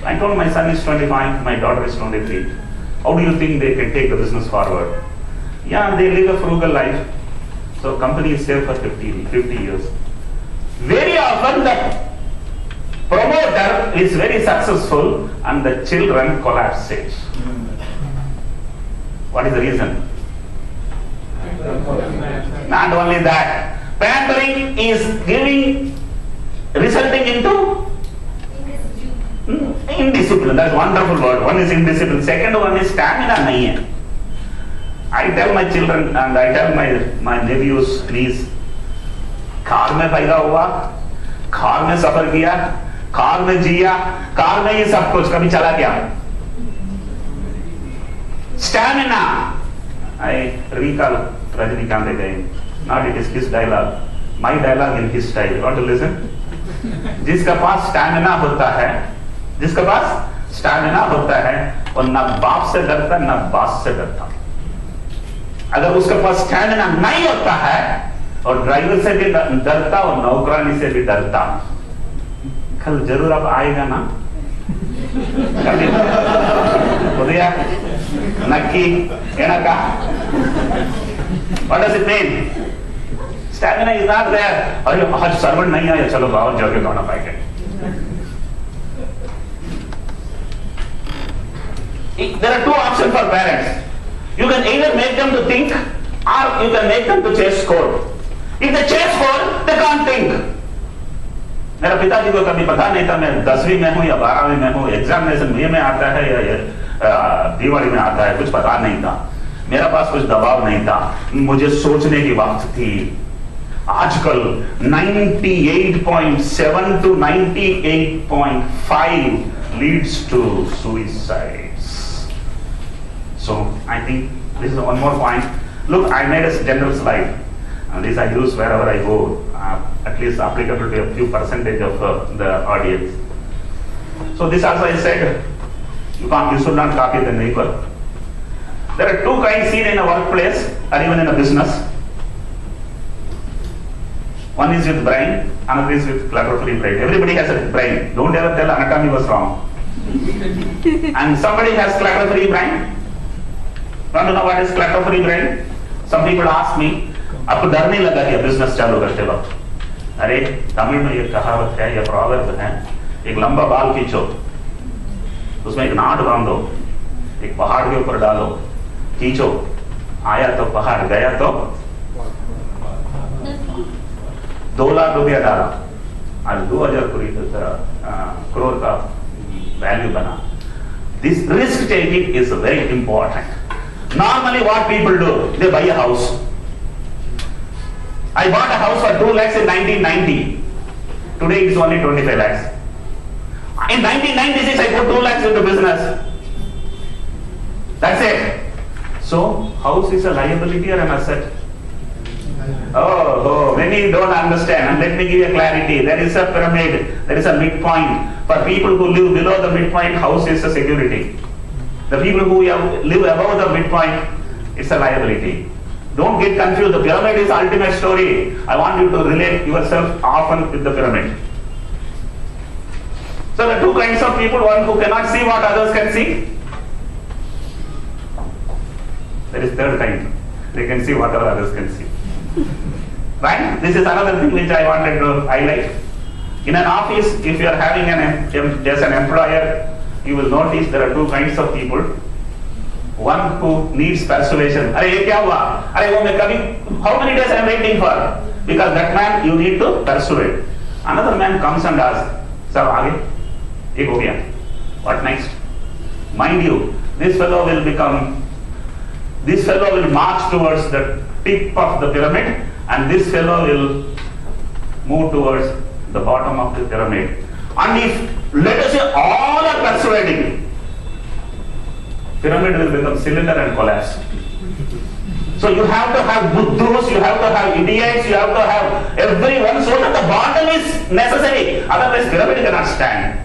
I told my son is 25, my daughter is 23. How do you think they can take the business forward? Yeah, they live a frugal life. So company is safe for 50 years. Very often the promoter is very successful and the children collapse it. What is the reason? Not only that, pampering is resulting into indiscipline. That's a wonderful word. One is indiscipline. Second one is stamina nahi hai. I tell my children and I tell my nephews, please, car में पैदा हुआ, car में सफर किया, car में जिया, car में ये सब कुछ, कभी चला गया. Stamina. I recall Rajinikanth again. Not it is his dialogue. My dialogue in his style. You want to listen? जिसका पास स्टैमिना होता है, जिसका पास स्टैमिना होता है, वो न बाप से डरता न बास से डरता. अगर उसके पास स्टैमिना नहीं होता है और ड्राइवर से भी डरता और नौकरानी से भी डरता. कल जरूर अब आएगा ना? उदया नक्की Enka. What does it mean? Stamina is not there. अरे आज सर्वेंट नहीं आया, चलो बाहर जाके खाना पाएंगे. There are two options for parents. You can either make them to think or you can make them to chase score. If they chase score, they can't think. मेरा पिताजी को कभी पता नहीं था मैं 10वीं में हूँ या 12वीं में हूँ, एग्जामिनेशन मई में आता है या दिवाली में आता है, कुछ पता नहीं था. मेरा पास कुछ दबाव नहीं था, मुझे सोचने की वक्त थी. आजकल 98.7 to 98.5 leads to suicides. So I think this is one more point. Look, I made a general slide. This I use wherever I go, at least applicable to a few percentage of the audience. So this also I said, you should not copy the neighbor. There are two kinds seen in a workplace or even in a business. One is with brain, another is with clutter-free brain. Everybody has a brain. Don't ever tell anatomy was wrong. And somebody has clutter-free brain. Want to know what is clutter-free brain? Some people ask me, आपको डर नहीं लगा कि business चालू करते वक्त? अरे तमिल में ये कहावत है, ये प्रॉवर्ब है, एक लंबा बाल खींचो, उसमें एक नाट बांधो, एक पहाड़ के ऊपर डालो, खींचो, आया तो पहाड़, गया तो 2 लाख रुपया डाला, आज 2000 करोड़ का वैल्यू बना. This risk taking is very important. Normally what people do, they buy a house. I bought a house for 2 lakhs in 1990. Today it is only 25 lakhs. In 1996 I put 2 lakhs into business. That's it. So house is a liability or an asset? Oh, many don't understand. And let me give you a clarity. There is a pyramid. There is a midpoint. For people who live below the midpoint, house is a security. The people who live above the midpoint, it's a liability. Don't get confused. The pyramid is the ultimate story. I want you to relate yourself often with the pyramid. So there are two kinds of people, one who cannot see what others can see. There is third kind. They can see whatever others can see. Right? This is another thing which I wanted to highlight. In an office, if you are having as an employer, you will notice there are two kinds of people. One who needs persuasion. Arey, ye kya hua? Arey, wo main kabhi, how many days I am waiting for? Because that man you need to persuade. Another man comes and asks, sir, aage? Ek ho gaya. What next? Mind you, this fellow will march towards the tip of the pyramid, and this fellow will move towards the bottom of the pyramid. And if, let us say, all are persuading, pyramid will become cylinder and collapse. So you have to have buddhus, you have to have idiots, you have to have everyone, so that the bottom is necessary. Otherwise, pyramid cannot stand.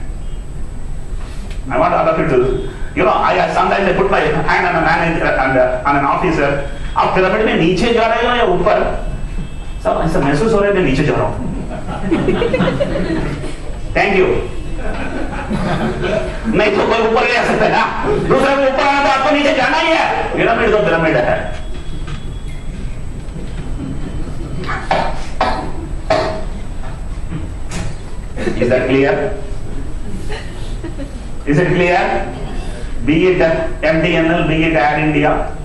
I want all of you to, I sometimes I put my hand on a manager and on an officer. आप pyramid में नीचे जा रहे हो या ऊपर? सब ऐसा महसूस हो रहा है मैं नीचे जा रहा हूँ. Thank you. नहीं तो कोई ऊपर नहीं आ सकता ना. दूसरा भी ऊपर आना तो आपको नीचे जाना ही है. pyramid तो pyramid है. Is that clear? Is it clear? Be it MTNL, be it Air India,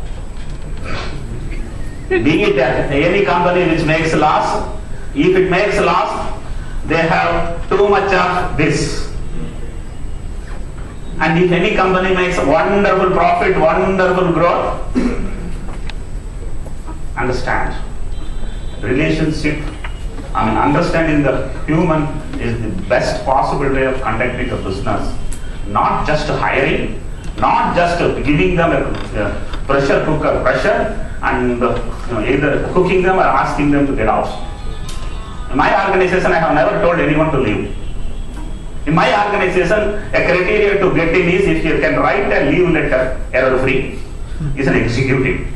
be it any company which makes loss, if it makes loss, they have too much of this. And if any company makes wonderful profit, wonderful growth, understand, relationship, understanding the human is the best possible way of conducting a business. Not just hiring, not just giving them a pressure cooker pressure and either cooking them or asking them to get out. In my organization, I have never told anyone to leave. In my organization, a criteria to get in is if you can write a leave letter error-free, is an executive.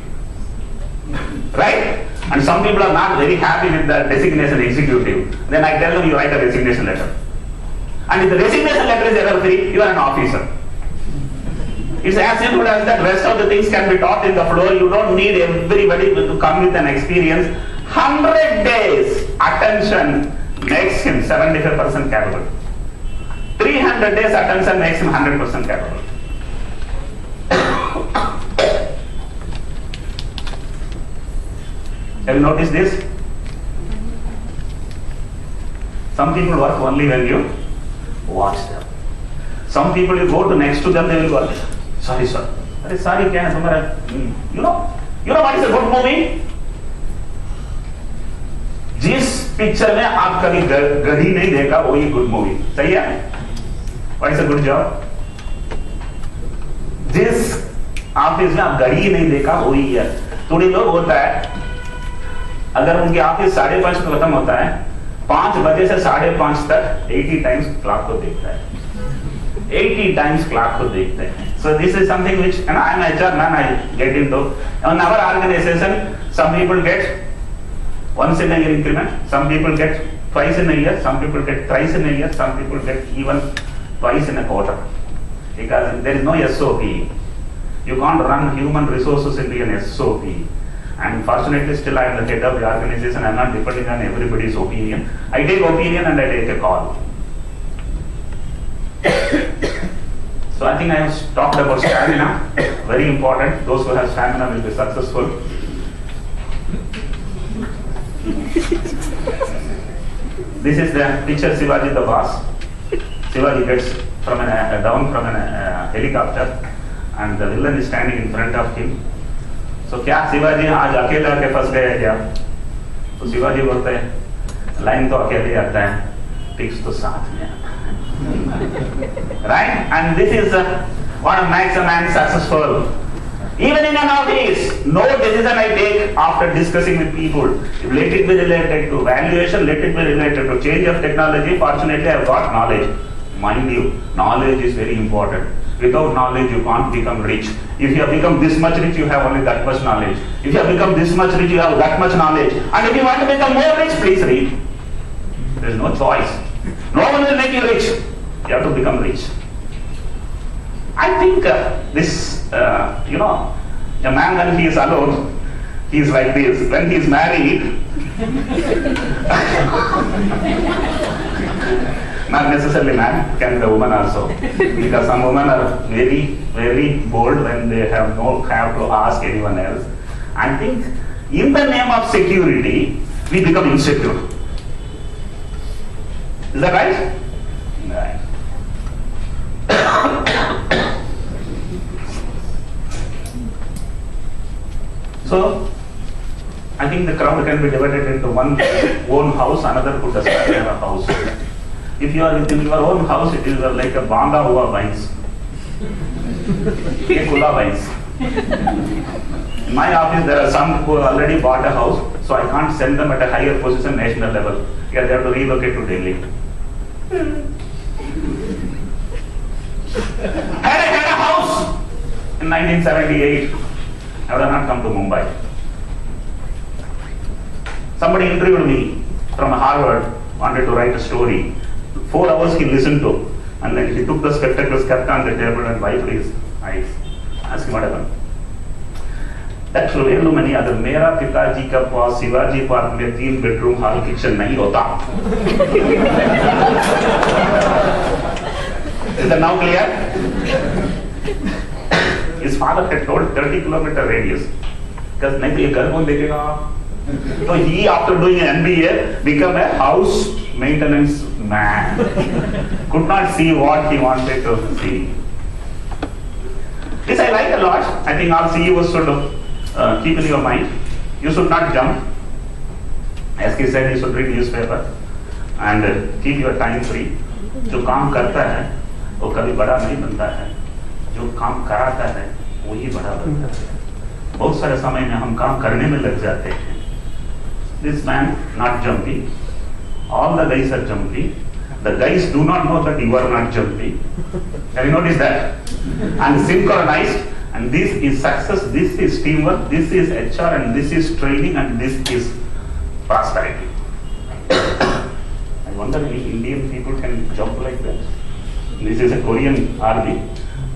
Right? And some people are not very happy with the designation executive. Then I tell them you write a resignation letter. And if the resignation letter is error-free, you are an officer. It's as simple as that. Rest of the things can be taught in the floor. You don't need everybody to come with an experience. 100 days attention makes him 75% capable. 300 days attention makes him 100% capable. Have you noticed this? Some people work only when you watch them. Some people you go to next to them, they will go, sorry sir. Sorry, kya hai tumhara? You know what is a good movie? जिस picture में आप कभी गधी नहीं देखा वही good movie. सही है? What is a good job? जिस ऑफिस में आप गधी नहीं देखा वही है. थोड़ी लोग होता है अगर उनके ऑफिस 5:30 को खत्म होता है, 5 बजे से 5:30 तक 80 टाइम्स क्लॉक को देखता है. 80 times clock को देखते हैं. So this is something which, and I'm an HR man, I get into. In our organization, some people get once in a year increment, some people get twice in a year, some people get thrice in a year, some people get even twice in a quarter. Because there is no SOP. You can't run human resources into an SOP. And fortunately, still I am the head of the organization. I am not depending on everybody's opinion. I take opinion and I take a call. So I think I have talked about stamina. Very important. Those who have stamina will be successful. This is the picture Shivaji the boss. Shivaji gets down from a helicopter and the villain is standing in front of him. So क्या शिवाजी आज अकेले आके फंस गए क्या? तो शिवाजी बोलते हैं लाइन तो अकेले आता है, टिक्स तो साथ में आता है. Right? And this is what makes a man successful. Even in an office, no decision I take after discussing with people. Let it be related to valuation, let it be related to change of technology. Fortunately, I have got knowledge. Mind you, knowledge is very important. Without knowledge, you can't become rich. If you have become this much rich, you have only that much knowledge. If you have become this much rich, you have that much knowledge. And if you want to become more rich, please read. There is no choice. No one will make you rich. You have to become rich. I think a man when he is alone, he is like this. When he is married, not necessarily man, can be the woman also. Because some women are very, very bold when they have to ask anyone else. I think in the name of security, we become insecure. Is that right? Right. So, I think the crowd can be divided into one own house, another who does not have a house. If you are within your own house, it is like a banda hua vines. Kula vines. In my office, there are some who already bought a house, so I can't send them at a higher position national level. Yeah, they have to relocate to Delhi. Had I had a house in 1978, I would have not come to Mumbai. Somebody interviewed me from Harvard, wanted to write a story. 4 hours he listened to, and then he took the spectacles, kept on the table and wiped his eyes. Asked him what happened. That रेलू मनी अगर मेरा पिताजी का पास Shivaji park में 3 bedroom hall kitchen नहीं होता. Is that now clear? His father had told 30-kilometer radius. Because नहीं तो ये घर कौन देखेगा? So he, after doing an MBA, became a house maintenance man. Could not see what he wanted to see. This I like a lot. I think our CEOs should keep in your mind. You should not jump. As he said, you should read newspaper and keep your time free. जो काम करता है वो कभी बड़ा नहीं बनता है. जो काम कराता है वही बड़ा बनता है. बहुत सारे समय में हम काम करने में लग जाते हैं. This man not jumping. All the guys are jumping. The guys do not know that you are not jumping. Have you noticed that? And synchronized. And this is success. This is teamwork. This is HR. And this is training. And this is prosperity. I wonder if Indian people can jump like that. This is a Korean army.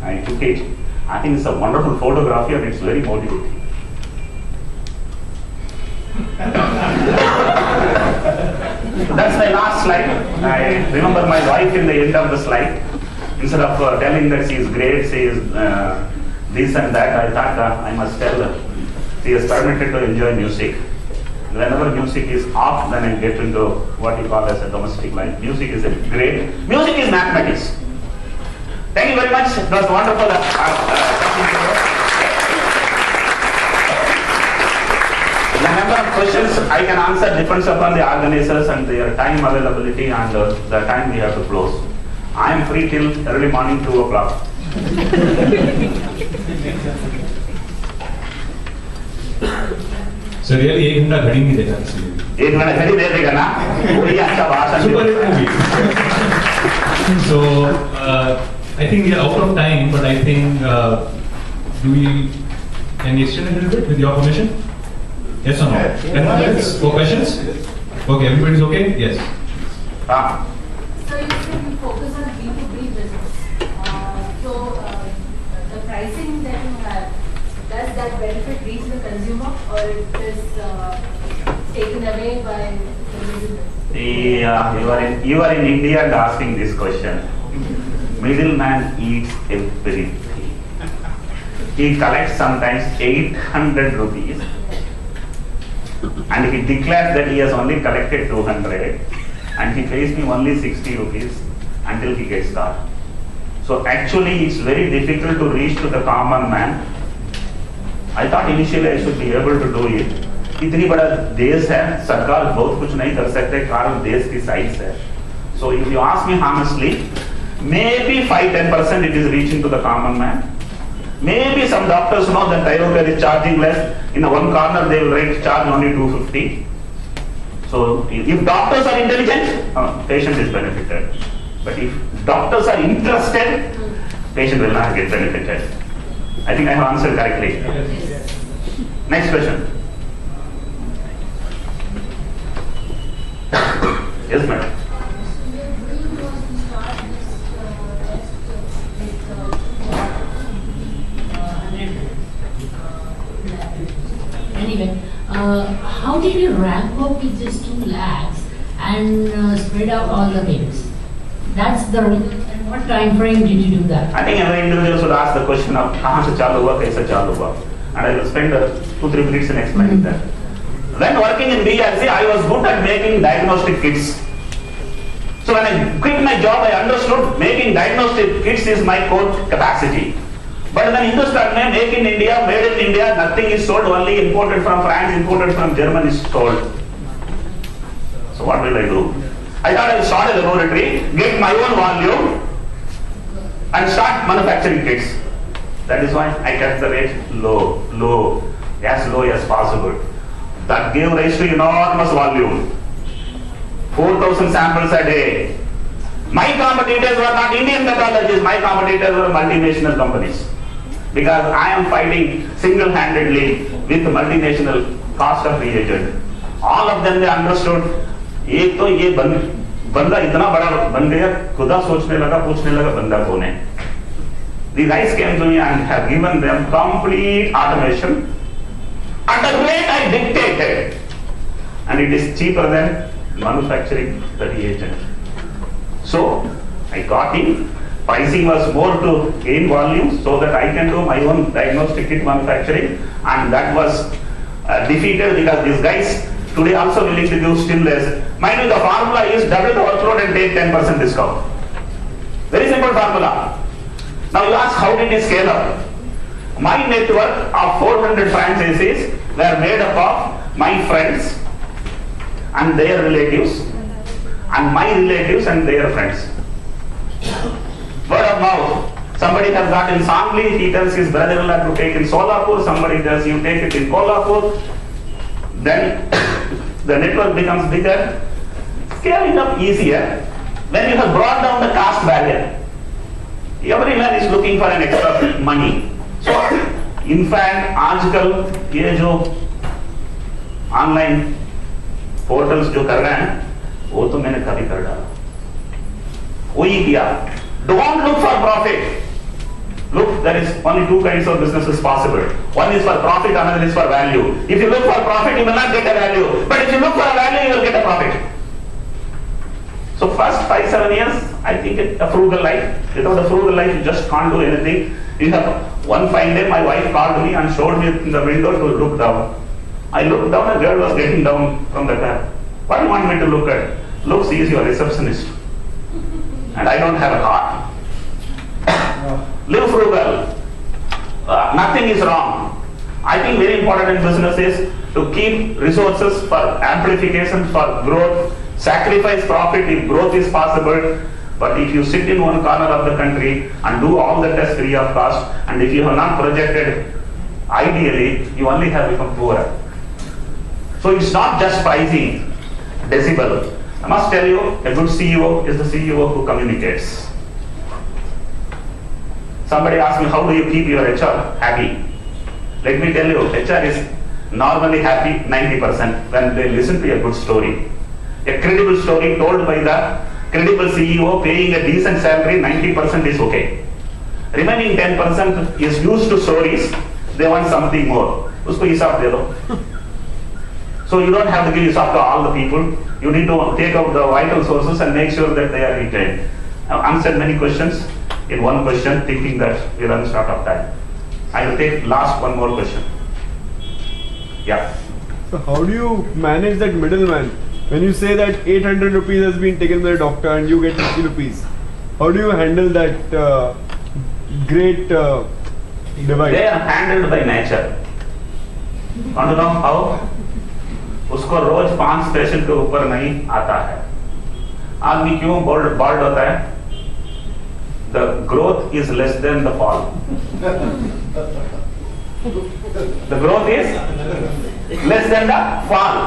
I took it. I think it's a wonderful photography and it's very motivating. So that's my last slide. I remember my wife in the end of the slide. Instead of telling that she is great, she is this and that, I thought I must tell her. She is permitted to enjoy music. Whenever music is off, then I get into what you call as a domestic life. Music is great. Music is mathematics. Thank you very much. It was wonderful. The number of questions I can answer depends upon the organizers and their time availability and the time we have to close. I am free till early morning 2 o'clock. So really 1 घंटा घड़ी नहीं देगा इसलिए. 1 घंटा घड़ी दे देगा ना? वही अच्छा भाषण. Super hit movie. So I think we are out of time, but I think can we extend a little bit with your permission? Yes or no? 10 minutes for questions? Okay, everybody's okay? Yes. So you said you focus on B2B business. The pricing that you have, does that benefit reach the consumer or it is taken away by the business? Yeah, you are in India and asking this question. Middleman eats everything. He collects sometimes 800 rupees. And he declares that he has only collected 200 and he pays me only 60 rupees until he gets caught. So actually it's very difficult to reach to the common man. I thought initially I should be able to do it. इतनी बड़ा देश है, सरकार बहुत कुछ नहीं कर सकते कारण देश की साइज है. So if you ask me honestly, maybe 5-10% it is reaching to the common man. Maybe some doctors know that Thyrocare is charging less. In one corner they will charge only 250. So if doctors are intelligent, patient is benefited. But if doctors are interested, patient will not get benefited. I think I have answered correctly. Next question. Yes, madam. Anyway, how did you ramp up with this 2 lakhs and spread out all the bills? That's the, and what time frame did you do that? I think every individual should ask the question of कहाँ से चालू हुआ, कैसे चालू हुआ, and I will spend 2-3 minutes in explaining that. When working in BRC, I was good at making diagnostic kits. So when I quit my job, I understood making diagnostic kits is my core capacity. But when Hindustan mein make in India, made in India, nothing is sold, only imported from France, imported from Germany is sold. So what will I do? I thought I will start a laboratory, get my own volume and start manufacturing kits. That is why I kept the rate low, as low as possible. That gave rise to enormous volume. 4,000 samples a day. My competitors were not Indian pathologists, my competitors were multinational companies. Because I am fighting single-handedly with multinational cost of reagent. All of them they understood, एक तो ये बंदा इतना बड़ा बन गया, खुदा सोचने लगा, पूछने लगा बंदा कौन है. The guys came to me and have given them complete automation at a rate I dictated. And it is cheaper than manufacturing the reagent. So I got in. Pricing was more to gain volume so that I can do my own diagnostic kit manufacturing, and that was defeated because these guys today also willing to give still less. Mind you, the formula is double the workload and take 10% discount. Very simple formula. Now you ask, how did it scale up? My network of 400 franchisees were made up of my friends and their relatives and my relatives and their friends. Word of mouth. Somebody has got in Sangli, he tells his brother-in-law to take in Solapur, somebody tells you take it in Kolhapur. Then the network becomes bigger, scaling up easier when you have brought down the cost barrier. Everyone is looking for an extra money. So, in fact, आजकल ये जो online portals जो कर रहे हैं, वो तो मैंने कभी कर डाला. वही किया. Don't look for profit. Look, there is only 2 kinds of businesses possible. One is for profit, another is for value. If you look for profit, you will not get a value. But if you look for a value, you will get a profit. So first 5-7 years, I think a frugal life. Without a frugal life, you just can't do anything. You have one fine day, my wife called me and showed me in the window to look down. I looked down, a girl was getting down from the car. What do you want me to look at? Look, she is your receptionist. And I don't have a car. Live frugal. Nothing is wrong. I think very important in business is to keep resources for amplification, for growth, sacrifice profit if growth is possible. But if you sit in one corner of the country and do all the tests free of cost, and if you have not projected ideally, you only have become poorer. So it's not just pricing, decibel. I must tell you, a good CEO is the CEO who communicates. Somebody asked me, how do you keep your HR happy? Let me tell you, HR is normally happy 90% when they listen to a good story. A credible story told by the credible CEO paying a decent salary, 90% is okay. Remaining 10% is used to stories, they want something more. Usko hisab de do. So you don't have to give hisab to all the people. You need to take out the vital sources and make sure that they are retained. I've answered many questions in one question, thinking that we run short of time. I will take last one more question. Yeah. So how do you manage that middleman? When you say that 800 rupees has been taken by the doctor and you get 50 rupees, how do you handle that great divide? They are handled by nature. Want to know how? उसको रोज 5 patient के ऊपर नहीं आता है. आदमी क्यों bold होता है? The growth is less than the fall. The growth is less than the fall.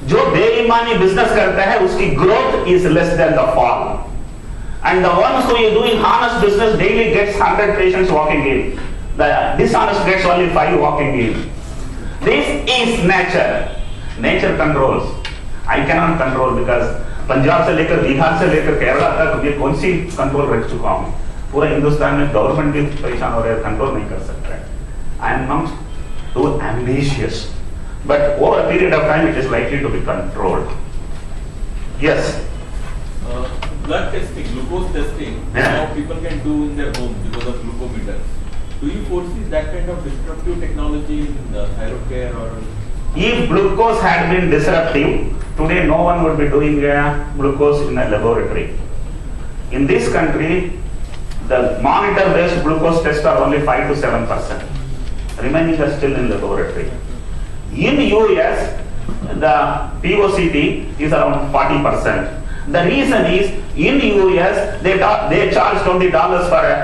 जो बेईमानी बिजनेस करता है उसकी growth is less than the fall. And the ones who are doing honest business daily gets 100 patients walking in. The dishonest gets only 5 walking in. This is nature. Nature controls. I cannot control because Punjab से लेकर बिहार से लेकर केरला तक ये कौन C control रख चुका हूँ. पूरे हिंदुस्तान में गवर्नमेंट भी परेशान हो रहे हैं, कंट्रोल नहीं कर सकते हैं. I am not too ambitious, but over a period of time it is likely to be controlled. Yes. Blood testing, glucose testing, Yeah. now people can do in their homes because of glucometers. Do you foresee that kind of disruptive technology in thyrocare or? If glucose had been disruptive, today no one would be doing glucose in a laboratory. In this country, the monitor-based glucose tests are only 5 to 7%. Remaining are still in laboratory. In US, the POCT is around 40%. The reason is, in US, they charge $20 for a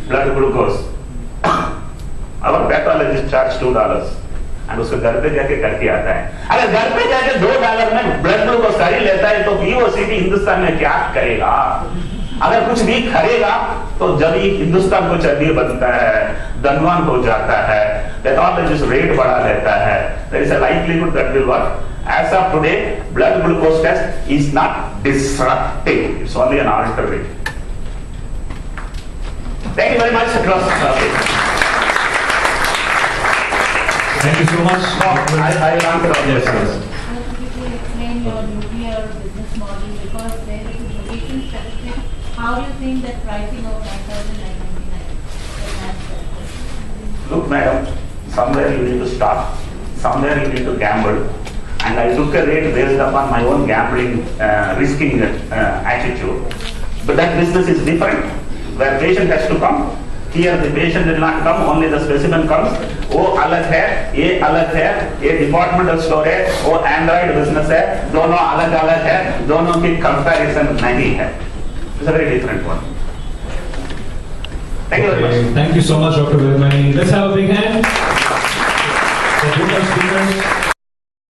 blood glucose. Our pathologist charge $2. और उसको घर पे जाके करके आता है. अगर घर पे जाके $2 में ब्लड ग्लूकोज कर ही लेता है तो पीओसीटी हिंदुस्तान में क्या करेगा? अगर कुछ भी करेगा तो जब ही हिंदुस्तान को चाहिए बनता है, धनवान हो जाता है, पैथोलॉजिस्ट रेट बढ़ा लेता है. There is a likelihood that will work. As of today, blood glucose test is not disruptive. It's only an alternative. Thank you very much. Thank you so much. I answered all Yes, questions. yes. How could you explain your nuclear business model because there is location specific? How do you think that pricing of 9,999 will match that? Look, madam, somewhere you need to start. Somewhere you need to gamble. And I took a rate based upon my own gambling, risking attitude. But that business is different, where patient has to come. Here the patient did not come, only the specimen comes. वो अलग है, ये अलग है, ये departmental store है, वो Android business है, दोनों अलग अलग है, दोनों की कंपैरिजन नहीं है. It's a very different one. Thank you very much. Thank you so much, Dr. Virmani. Let's have a big hand for both our speakers.